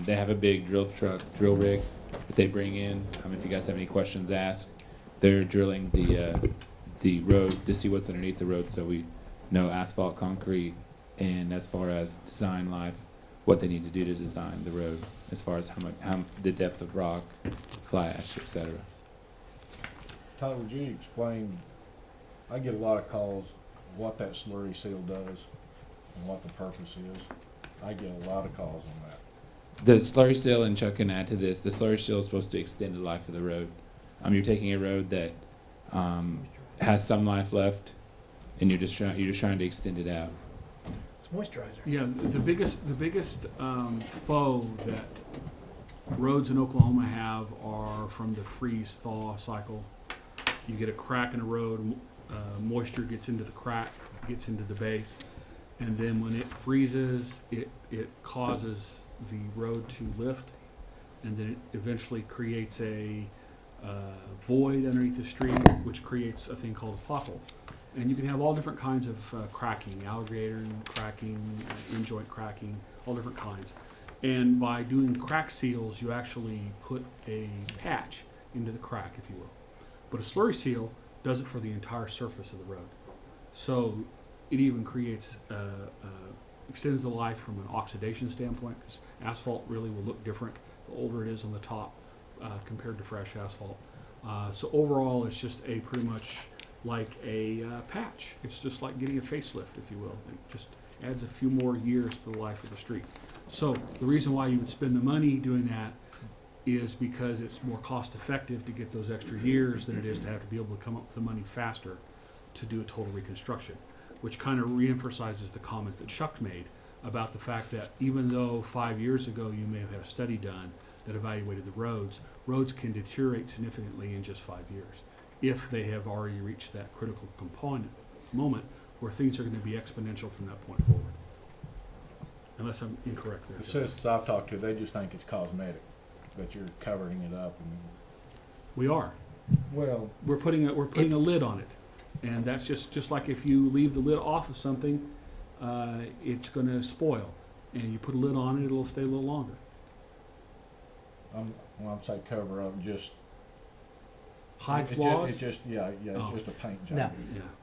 They have a big drill rig that they bring in. If you guys have any questions, ask. They're drilling the road to see what's underneath the road, so we know asphalt, concrete, and as far as design life, what they need to do to design the road, as far as how the depth of rock, fly ash, etc. Tyler, would you explain? I get a lot of calls what that slurry seal does and what the purpose is. I get a lot of calls on that. The slurry seal, and Chuck can add to this, the slurry seal is supposed to extend the life of the road. You're taking a road that has some life left, and you're just trying to extend it out. It's moisturizer. Yeah, the biggest foe that roads in Oklahoma have are from the freeze-thaw cycle. You get a crack in a road, moisture gets into the crack, gets into the base, and then when it freezes, it causes the road to lift, and then it eventually creates a void underneath the street, which creates a thing called a pothole. And you can have all different kinds of cracking, alligator cracking, in-joint cracking, all different kinds. And by doing crack seals, you actually put a patch into the crack, if you will. But a slurry seal does it for the entire surface of the road. So it even creates, extends the life from an oxidation standpoint, because asphalt really will look different the older it is on the top compared to fresh asphalt. So overall, it's just pretty much like a patch. It's just like getting a facelift, if you will. It just adds a few more years to the life of the street. So the reason why you would spend the money doing that is because it's more cost effective to get those extra years than it is to have to be able to come up with the money faster to do a total reconstruction, which kind of reemphasizes the comments that Chuck made about the fact that even though 5 years ago you may have had a study done that evaluated the roads can deteriorate significantly in just 5 years if they have already reached that critical component moment where things are going to be exponential from that point forward. Unless I'm incorrect there. The citizens I've talked to, they just think it's cosmetic, that you're covering it up. And we are. Well, we're putting a lid on it, and that's just like if you leave the lid off of something, it's going to spoil, and you put a lid on it, it'll stay a little longer. When I'm saying cover up, just hide flaws. It's just a paint job.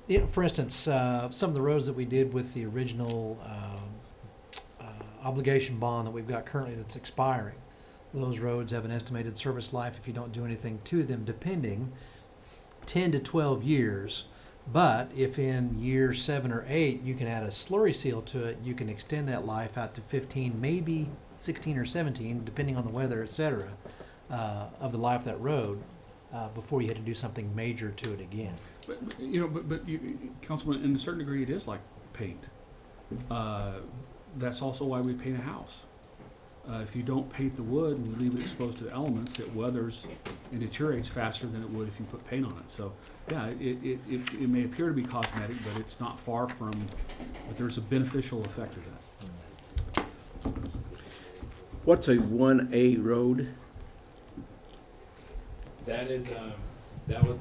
Now, for instance, some of the roads that we did with the original obligation bond that we've got currently that's expiring, those roads have an estimated service life, if you don't do anything to them, depending, 10 to 12 years. But if in year 7 or 8 you can add a slurry seal to it, you can extend that life out to 15, maybe 16 or 17, depending on the weather, et cetera, of the life of that road, before you had to do something major to it again. But Councilman, in a certain degree, it is like paint. That's also why we paint a house. If you don't paint the wood and you leave it exposed to the elements, it weathers and deteriorates faster than it would if you put paint on it. So, yeah, it may appear to be cosmetic, but it's not far from, but there's a beneficial effect of that. What's a 1A road? That is, that was,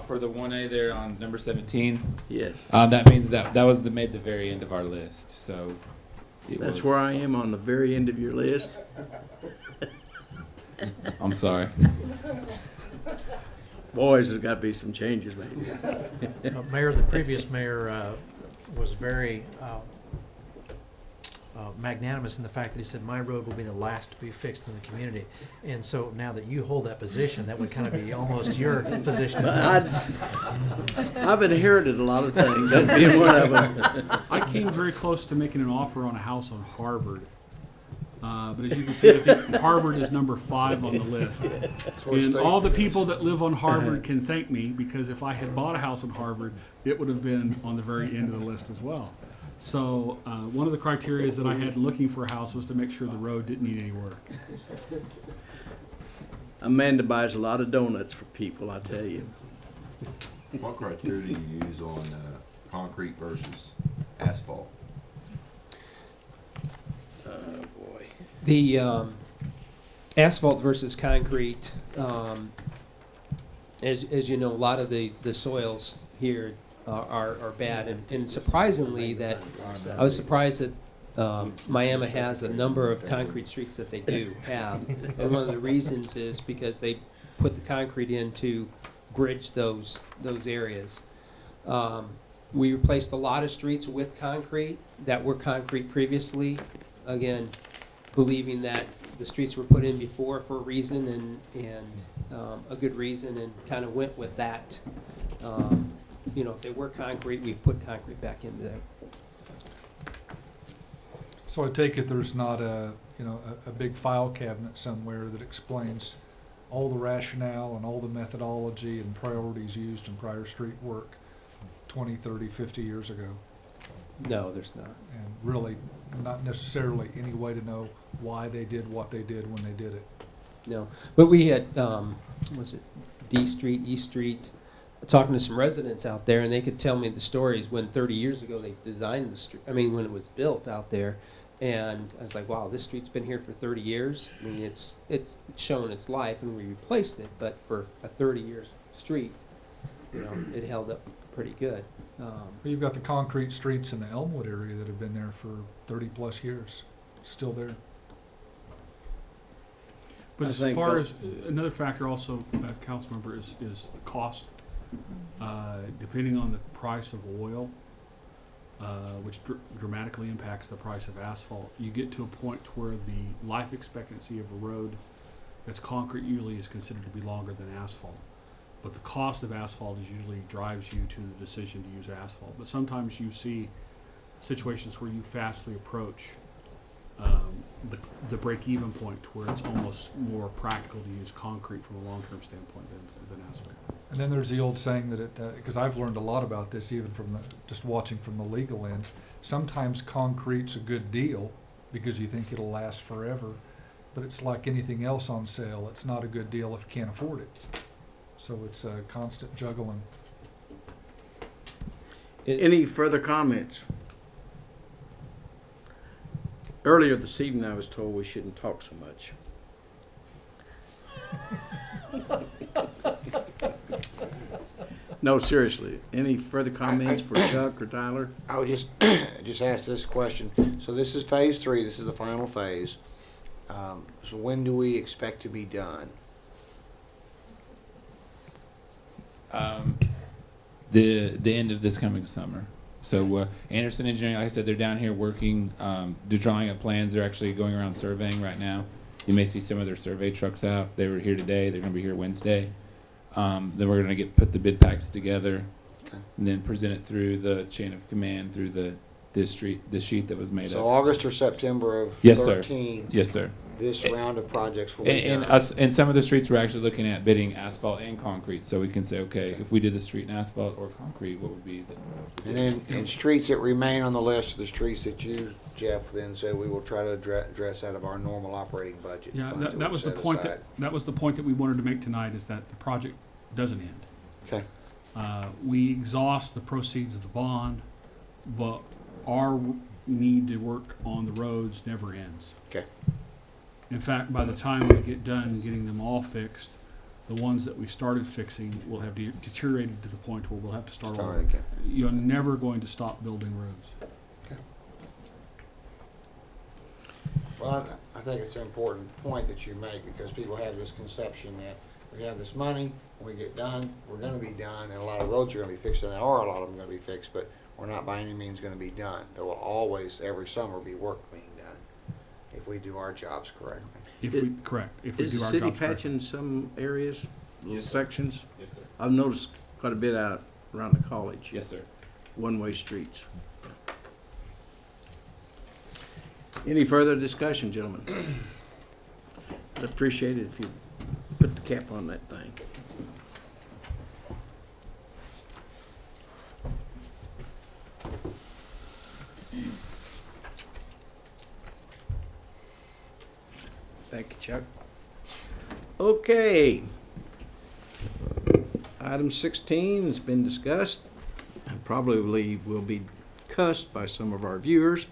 for the 1A there on number 17. Yes. That means that was made the very end of our list, so. That's where I am on the very end of your list. I'm sorry. Boys, there's got to be some changes made. Mayor, the previous mayor was very magnanimous in the fact that he said, my road will be the last to be fixed in the community. And so now that you hold that position, that would kind of be almost your position. I've inherited a lot of things, that being one of them. I came very close to making an offer on a house on Harvard. But as you can see, I think Harvard is number 5 on the list. And all the people that live on Harvard can thank me, because if I had bought a house on Harvard, it would have been on the very end of the list as well. So one of the criteria that I had looking for a house was to make sure the road didn't need any work. Amanda buys a lot of donuts for people, I tell you. What criteria do you use on concrete versus asphalt? Boy. The asphalt versus concrete, as you know, a lot of the soils here are bad, and surprisingly that I was surprised that Miami has a number of concrete streets that they do have, and one of the reasons is because they put the concrete in to bridge those areas. We replaced a lot of streets with concrete that were concrete previously, again, believing that the streets were put in before for a reason and a good reason, and kind of went with that. If they were concrete, we put concrete back into there. So I take it there's not a big file cabinet somewhere that explains all the rationale and all the methodology and priorities used in prior street work 20, 30, 50 years ago. No, there's not. And really not necessarily any way to know why they did what they did when they did it. No, but we had, was it D Street, E Street, talking to some residents out there, and they could tell me the stories when 30 years ago they designed the street, when it was built out there. And I was like, wow, this street's been here for 30 years. I mean, it's shown its life, and we replaced it, but for a 30-year street, it held up pretty good. You've got the concrete streets in the Elmwood area that have been there for 30-plus years, still there. But as far as another factor also, council member, is the cost. Depending on the price of oil, which dramatically impacts the price of asphalt, you get to a point where the life expectancy of a road that's concrete usually is considered to be longer than asphalt. But the cost of asphalt usually drives you to the decision to use asphalt. But sometimes you see situations where you fastly approach the break-even point, where it's almost more practical to use concrete from a long-term standpoint than asphalt. And then there's the old saying that because I've learned a lot about this even from just watching from the legal end, sometimes concrete's a good deal because you think it'll last forever, but it's like anything else on sale. It's not a good deal if you can't afford it. So it's a constant juggling. Any further comments? Earlier this evening, I was told we shouldn't talk so much. No, seriously. Any further comments for Chuck or Tyler? I would just ask this question. So this is phase 3. This is the final phase. So when do we expect to be done? The end of this coming summer. So Anderson Engineering, like I said, they're down here working. They're drawing up plans. They're actually going around surveying right now. You may see some of their survey trucks out. They were here today. They're going to be here Wednesday. Then we're going to put the bid packs together, and then present it through the chain of command, through the this sheet that was made So up. August or September of Yes, sir. 13, Yes, sir. this round of projects will be And done. and some of the streets we're actually looking at bidding asphalt and concrete, so we can say, okay, if we did the street in asphalt or concrete, what would be the? And then, in streets that remain on the list are the streets that you, Jeff, then said we will try to address out of our normal operating budget. Yeah, funds that we was the set point aside. that was the point that we wanted to make tonight, is that the project doesn't end. Okay. We exhaust the proceeds of the bond, but our need to work on the roads never ends. Okay. In fact, by the time we get done getting them all fixed, the ones that we started fixing will have deteriorated to the point where we'll have to start over. again. You're never going to stop building roads. Well, I think it's an important point that you make, because people have this conception that we have this money, when we get done, we're gonna be done, and a lot of roads are gonna be fixed, and there are a lot of them gonna be fixed, but we're not by any means gonna be done. There will always, every summer, be work being done, if we do our jobs correctly. If we, correct, if we Is do the our city jobs correctly. patching some areas, little Yes, sir. sections? Yes, sir. I've noticed quite a bit out around the college, Yes, sir. one-way streets. Any further discussion, gentlemen? I'd appreciate it if you put the cap on that thing. Thank you, Chuck. Okay. Item 16 has been discussed and probably will be cussed by some of our viewers.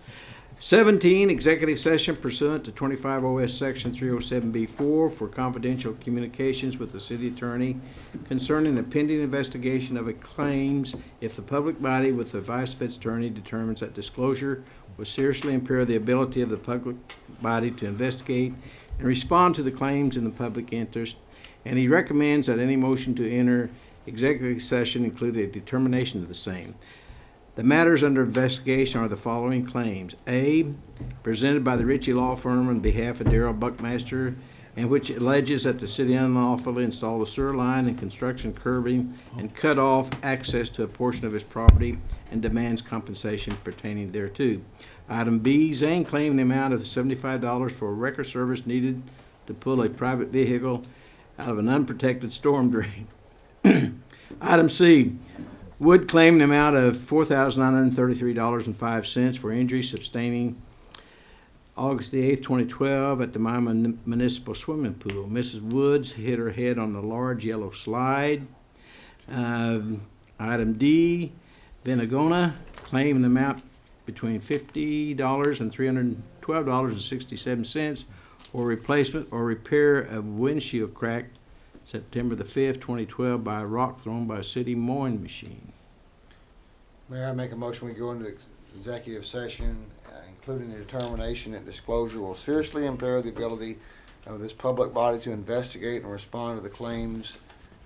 17, executive session pursuant to 25 OS Section 307B4 for confidential communications with the city attorney concerning the pending investigation of a claims if the public body with the vice of its attorney determines that disclosure will seriously impair the ability of the public body to investigate and respond to the claims in the public interest, and he recommends that any motion to enter executive session include a determination of the same. The matters under investigation are the following claims. A, presented by the Ritchie Law Firm on behalf of Darrell Buckmaster, in which it alleges that the city unlawfully installed a sewer line and construction curbing and cut off access to a portion of his property and demands compensation pertaining thereto. Item B, Zane claimed the amount of $75 for a record service needed to pull a private vehicle out of an unprotected storm drain. Item C, Wood claimed the amount of $4,933.05 for injury sustaining August the 8th, 2012 at the Miami Municipal Swimming Pool. Mrs. Woods hit her head on the large yellow slide. Item D, Venagona claimed the amount between $50 and $312.67 for replacement or repair of windshield cracked September the 5th, 2012 by a rock thrown by a city mowing machine. Mayor, I make a motion we go into executive session, including the determination that disclosure will seriously impair the ability of this public body to investigate and respond to the claims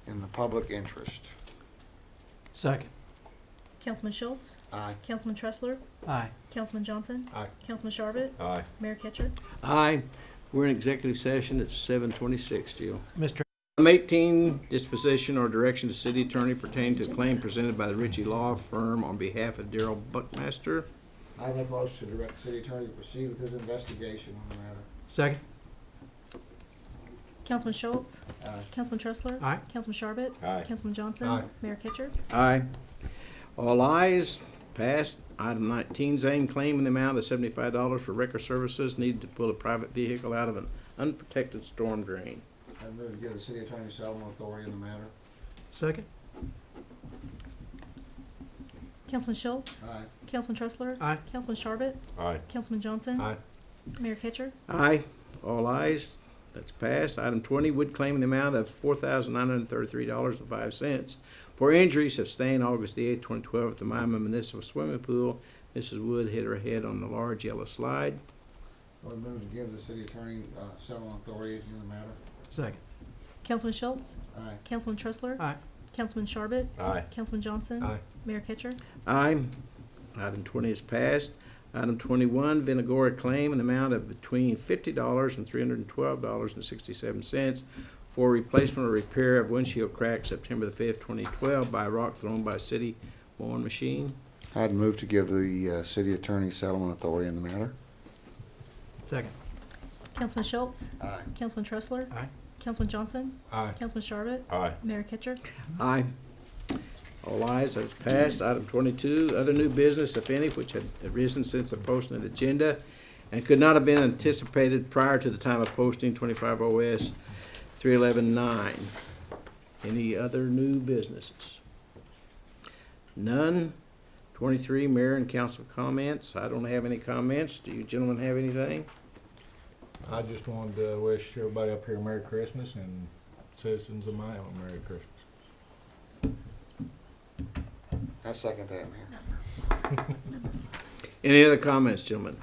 in the public interest. Second. Councilman Schultz? Aye. Councilman Tressler? Aye. Councilman Johnson? Aye. Councilman Sharbit? Aye. Mayor Kitcher? Aye. We're in executive session. It's 7:26, Jill. Mr. Item 18, disposition or direction to city attorney pertaining to a claim presented by the Ritchie Law Firm on behalf of Darrell Buckmaster. I make a motion to direct the city attorney to proceed with his investigation on the matter. Second. Councilman Schultz? Aye. Councilman Tressler? Aye. Councilman Sharbit? Aye. Councilman Johnson? Aye. Mayor Kitcher? Aye. All ayes. Passed. Item 19, Zane claim in the amount of $75 for record services needed to pull a private vehicle out of an unprotected storm drain. I move to give the city attorney settlement authority in the matter. Second. Councilman Schultz? Aye. Councilman Tressler? Aye. Councilman Sharbit? Aye. Councilman Johnson? Aye. Mayor Kitcher? Aye. All ayes. That's passed. Item 20, Wood claim in the amount of $4,933.05 for injury sustained August the 8th, 2012 at the Miami Municipal Swimming Pool. Mrs. Wood hit her head on the large yellow slide. I move to give the city attorney settlement authority in the matter. Second. Councilman Schultz? Aye. Councilman Tressler? Aye. Councilman Sharbit? Aye. Councilman Johnson? Aye. Mayor Kitcher? Aye. Item 20 is passed. Item 21, Venagora claim an amount of between $50 and $312.67 for replacement or repair of windshield crack September the 5th, 2012 by a rock thrown by a city mowing machine. I'd move to give the city attorney settlement authority in the matter. Second. Councilman Schultz? Aye. Councilman Tressler? Aye. Councilman Johnson? Aye. Councilman Sharbit? Aye. Mayor Kitcher? Aye. All ayes, that's passed. Item 22, other new business, if any, which had arisen since the posting of the agenda and could not have been anticipated prior to the time of posting, 25 OS 311-9. Any other new businesses? None. 23, mayor and council comments. I don't have any comments. Do you gentlemen have anything? I just wanted to wish everybody up here Merry Christmas and citizens of Miami Merry Christmas. I second that, Mayor. Any other comments, gentlemen?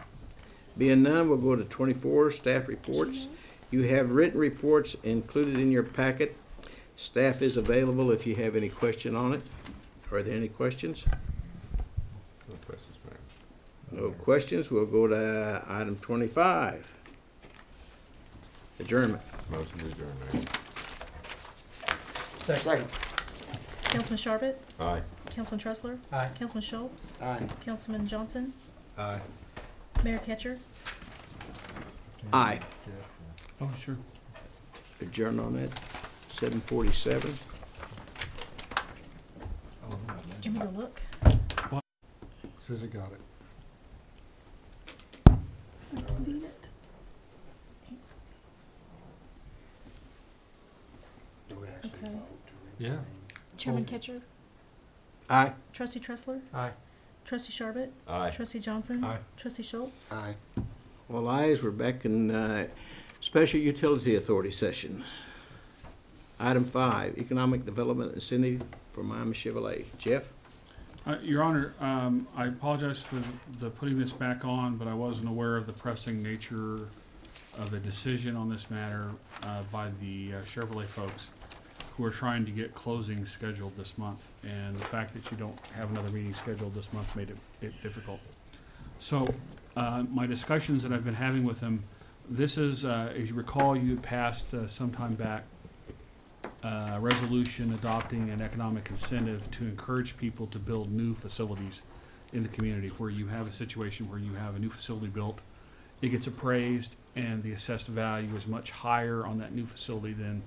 Being none, we'll go to 24, staff reports. You have written reports included in your packet. Staff is available if you have any question on it. Are there any questions? No questions, Mayor. No questions. We'll go to item 25. Adjournment. Motion to adjourn, Mayor. Second. Councilman Sharbit? Aye. Councilman Tressler? Aye. Councilman Schultz? Aye. Councilman Johnson? Aye. Mayor Kitcher? Aye. Oh, sure. Adjourn on that. 7:47. Do you want me to look? Says it got it. Beat it. Okay. Yeah. Chairman Kitcher? Aye. Trustee Tressler? Aye. Trustee Sharbit? Aye. Trustee Johnson? Aye. Trustee Schultz? Aye. All ayes. We're back in Special Utility Authority session. Item 5, Economic Development Incentive for Miami Chevrolet. Jeff? Your Honor, I apologize for the putting this back on, but I wasn't aware of the pressing nature of the decision on this matter by the Chevrolet folks who are trying to get closing scheduled this month. And the fact that you don't have another meeting scheduled this month made it difficult. So my discussions that I've been having with them, this is, as you recall, you had passed some time back a resolution adopting an economic incentive to encourage people to build new facilities in the community, where you have a situation where you have a new facility built, it gets appraised, and the assessed value is much higher on that new facility than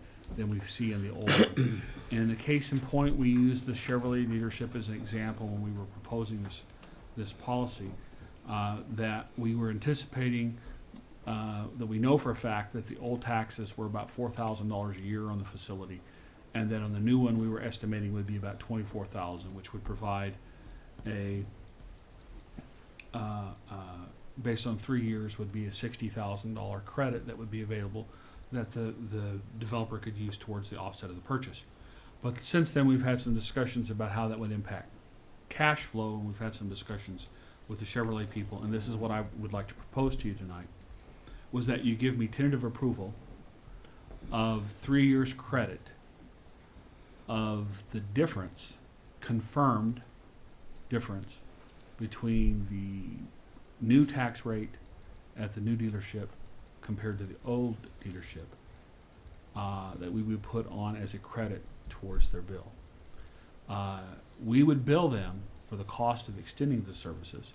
we see in the old one. And the case in point, we used the Chevrolet dealership as an example when we were proposing this policy, that we were anticipating that we know for a fact that the old taxes were about $4,000 a year on the facility, and then on the new one we were estimating would be about $24,000, which would provide a based on 3 years would be a $60,000 credit that would be available that the developer could use towards the offset of the purchase. But since then we've had some discussions about how that would impact cash flow, and we've had some discussions with the Chevrolet people, and this is what I would like to propose to you tonight, was that you give me tentative approval of 3 years credit of the difference, confirmed difference, between the new tax rate at the new dealership compared to the old dealership, that we would put on as a credit towards their bill. We would bill them for the cost of extending the services,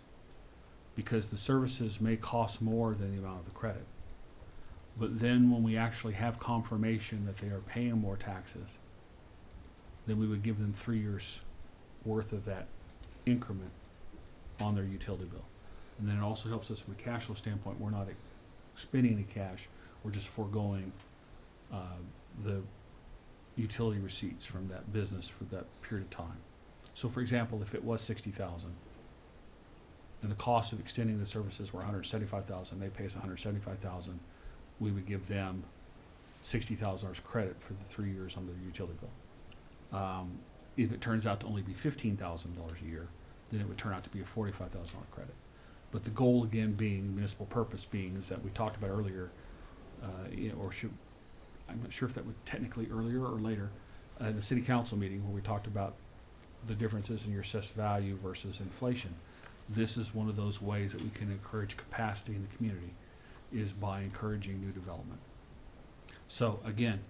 because the services may cost more than the amount of the credit. But then when we actually have confirmation that they are paying more taxes, then we would give them 3 years worth of that increment on their utility bill. And then it also helps us from a cash flow standpoint. We're not spending any cash, we're just foregoing the utility receipts from that business for that period of time. So for example, if it was $60,000 and the cost of extending the services were $175,000, they pay us $175,000, we would give them $60,000 credit for the 3 years on their utility bill. If it turns out to only be $15,000 a year, then it would turn out to be a $45,000 credit. But the goal again being, municipal purpose being, is that we talked about earlier, I'm not sure if that was technically earlier or later, in the city council meeting where we talked about the differences in your assessed value versus inflation. This is one of those ways that we can encourage capacity in the community, is by encouraging new development. So again,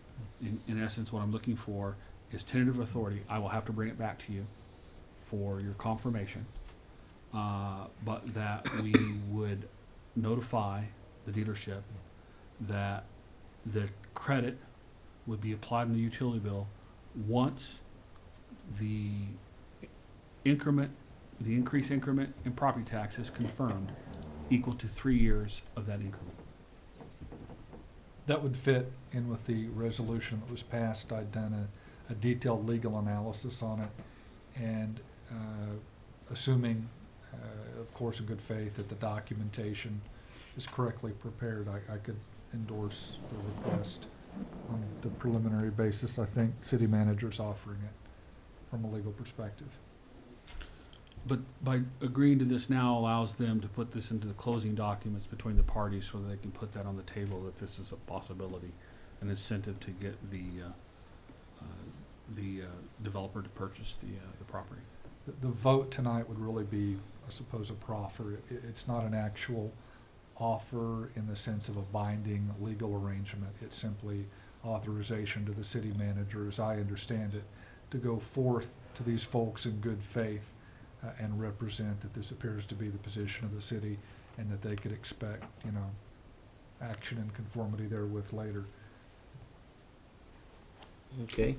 in essence, what I'm looking for is tentative authority. I will have to bring it back to you for your confirmation, but that we would notify the dealership that the credit would be applied in the utility bill once the increase increment in property tax is confirmed equal to 3 years of that increment. That would fit in with the resolution that was passed. I'd done a detailed legal analysis on it, and assuming, of course, in good faith, that the documentation is correctly prepared, I could endorse the request on the preliminary basis. I think city manager's offering it from a legal perspective. But by agreeing to this now allows them to put this into the closing documents between the parties so that they can put that on the table, that this is a possibility, an incentive to get the developer to purchase the property. The vote tonight would really be, I suppose, a proffer. It's not an actual offer in the sense of a binding legal arrangement. It's simply authorization to the city manager, as I understand it, to go forth to these folks in good faith and represent that this appears to be the position of the city and that they could expect, action in conformity therewith later. Okay.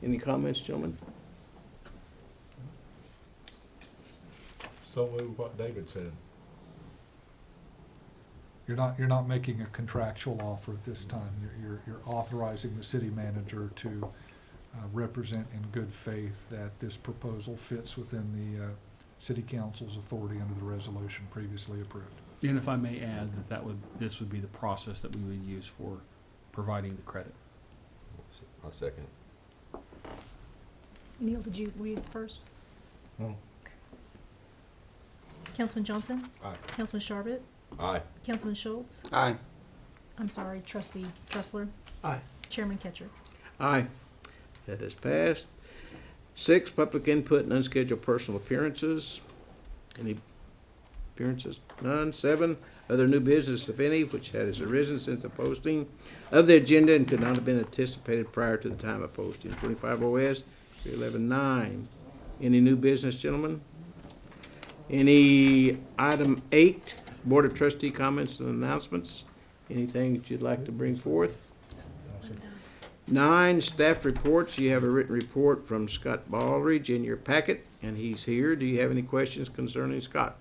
Any comments, gentlemen? So move what David said. You're not making a contractual offer at this time. You're authorizing the city manager to represent in good faith that this proposal fits within the city council's authority under the resolution previously approved. And if I may add, this would be the process that we would use for providing the credit. I'll second. Neil, did you read first? No. Councilman Johnson? Aye. Councilman Sharbit? Aye. Councilman Schultz? Aye. I'm sorry, Trustee Tressler? Aye. Chairman Ketcher? Aye. That is passed. 6, public input and unscheduled personal appearances. Any appearances? None. 7, other new business, if any, which has arisen since the posting of the agenda and could not have been anticipated prior to the time of posting. 25 OS 311-9. Any new business, gentlemen? Any item 8, Board of Trustee comments and announcements? Anything that you'd like to bring forth? 9, staff reports. You have a written report from Scott Baldridge in your packet, and he's here. Do you have any questions concerning Scott?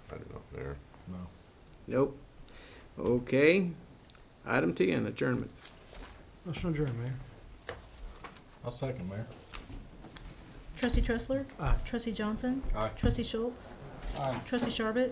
I don't know there. No. Nope. Okay. Item 10, adjournment. Motion adjourned, Mayor. I'll second, Mayor. Trustee Tressler? Aye. Trustee Johnson? Aye. Trustee Schultz? Aye. Trustee Sharbit?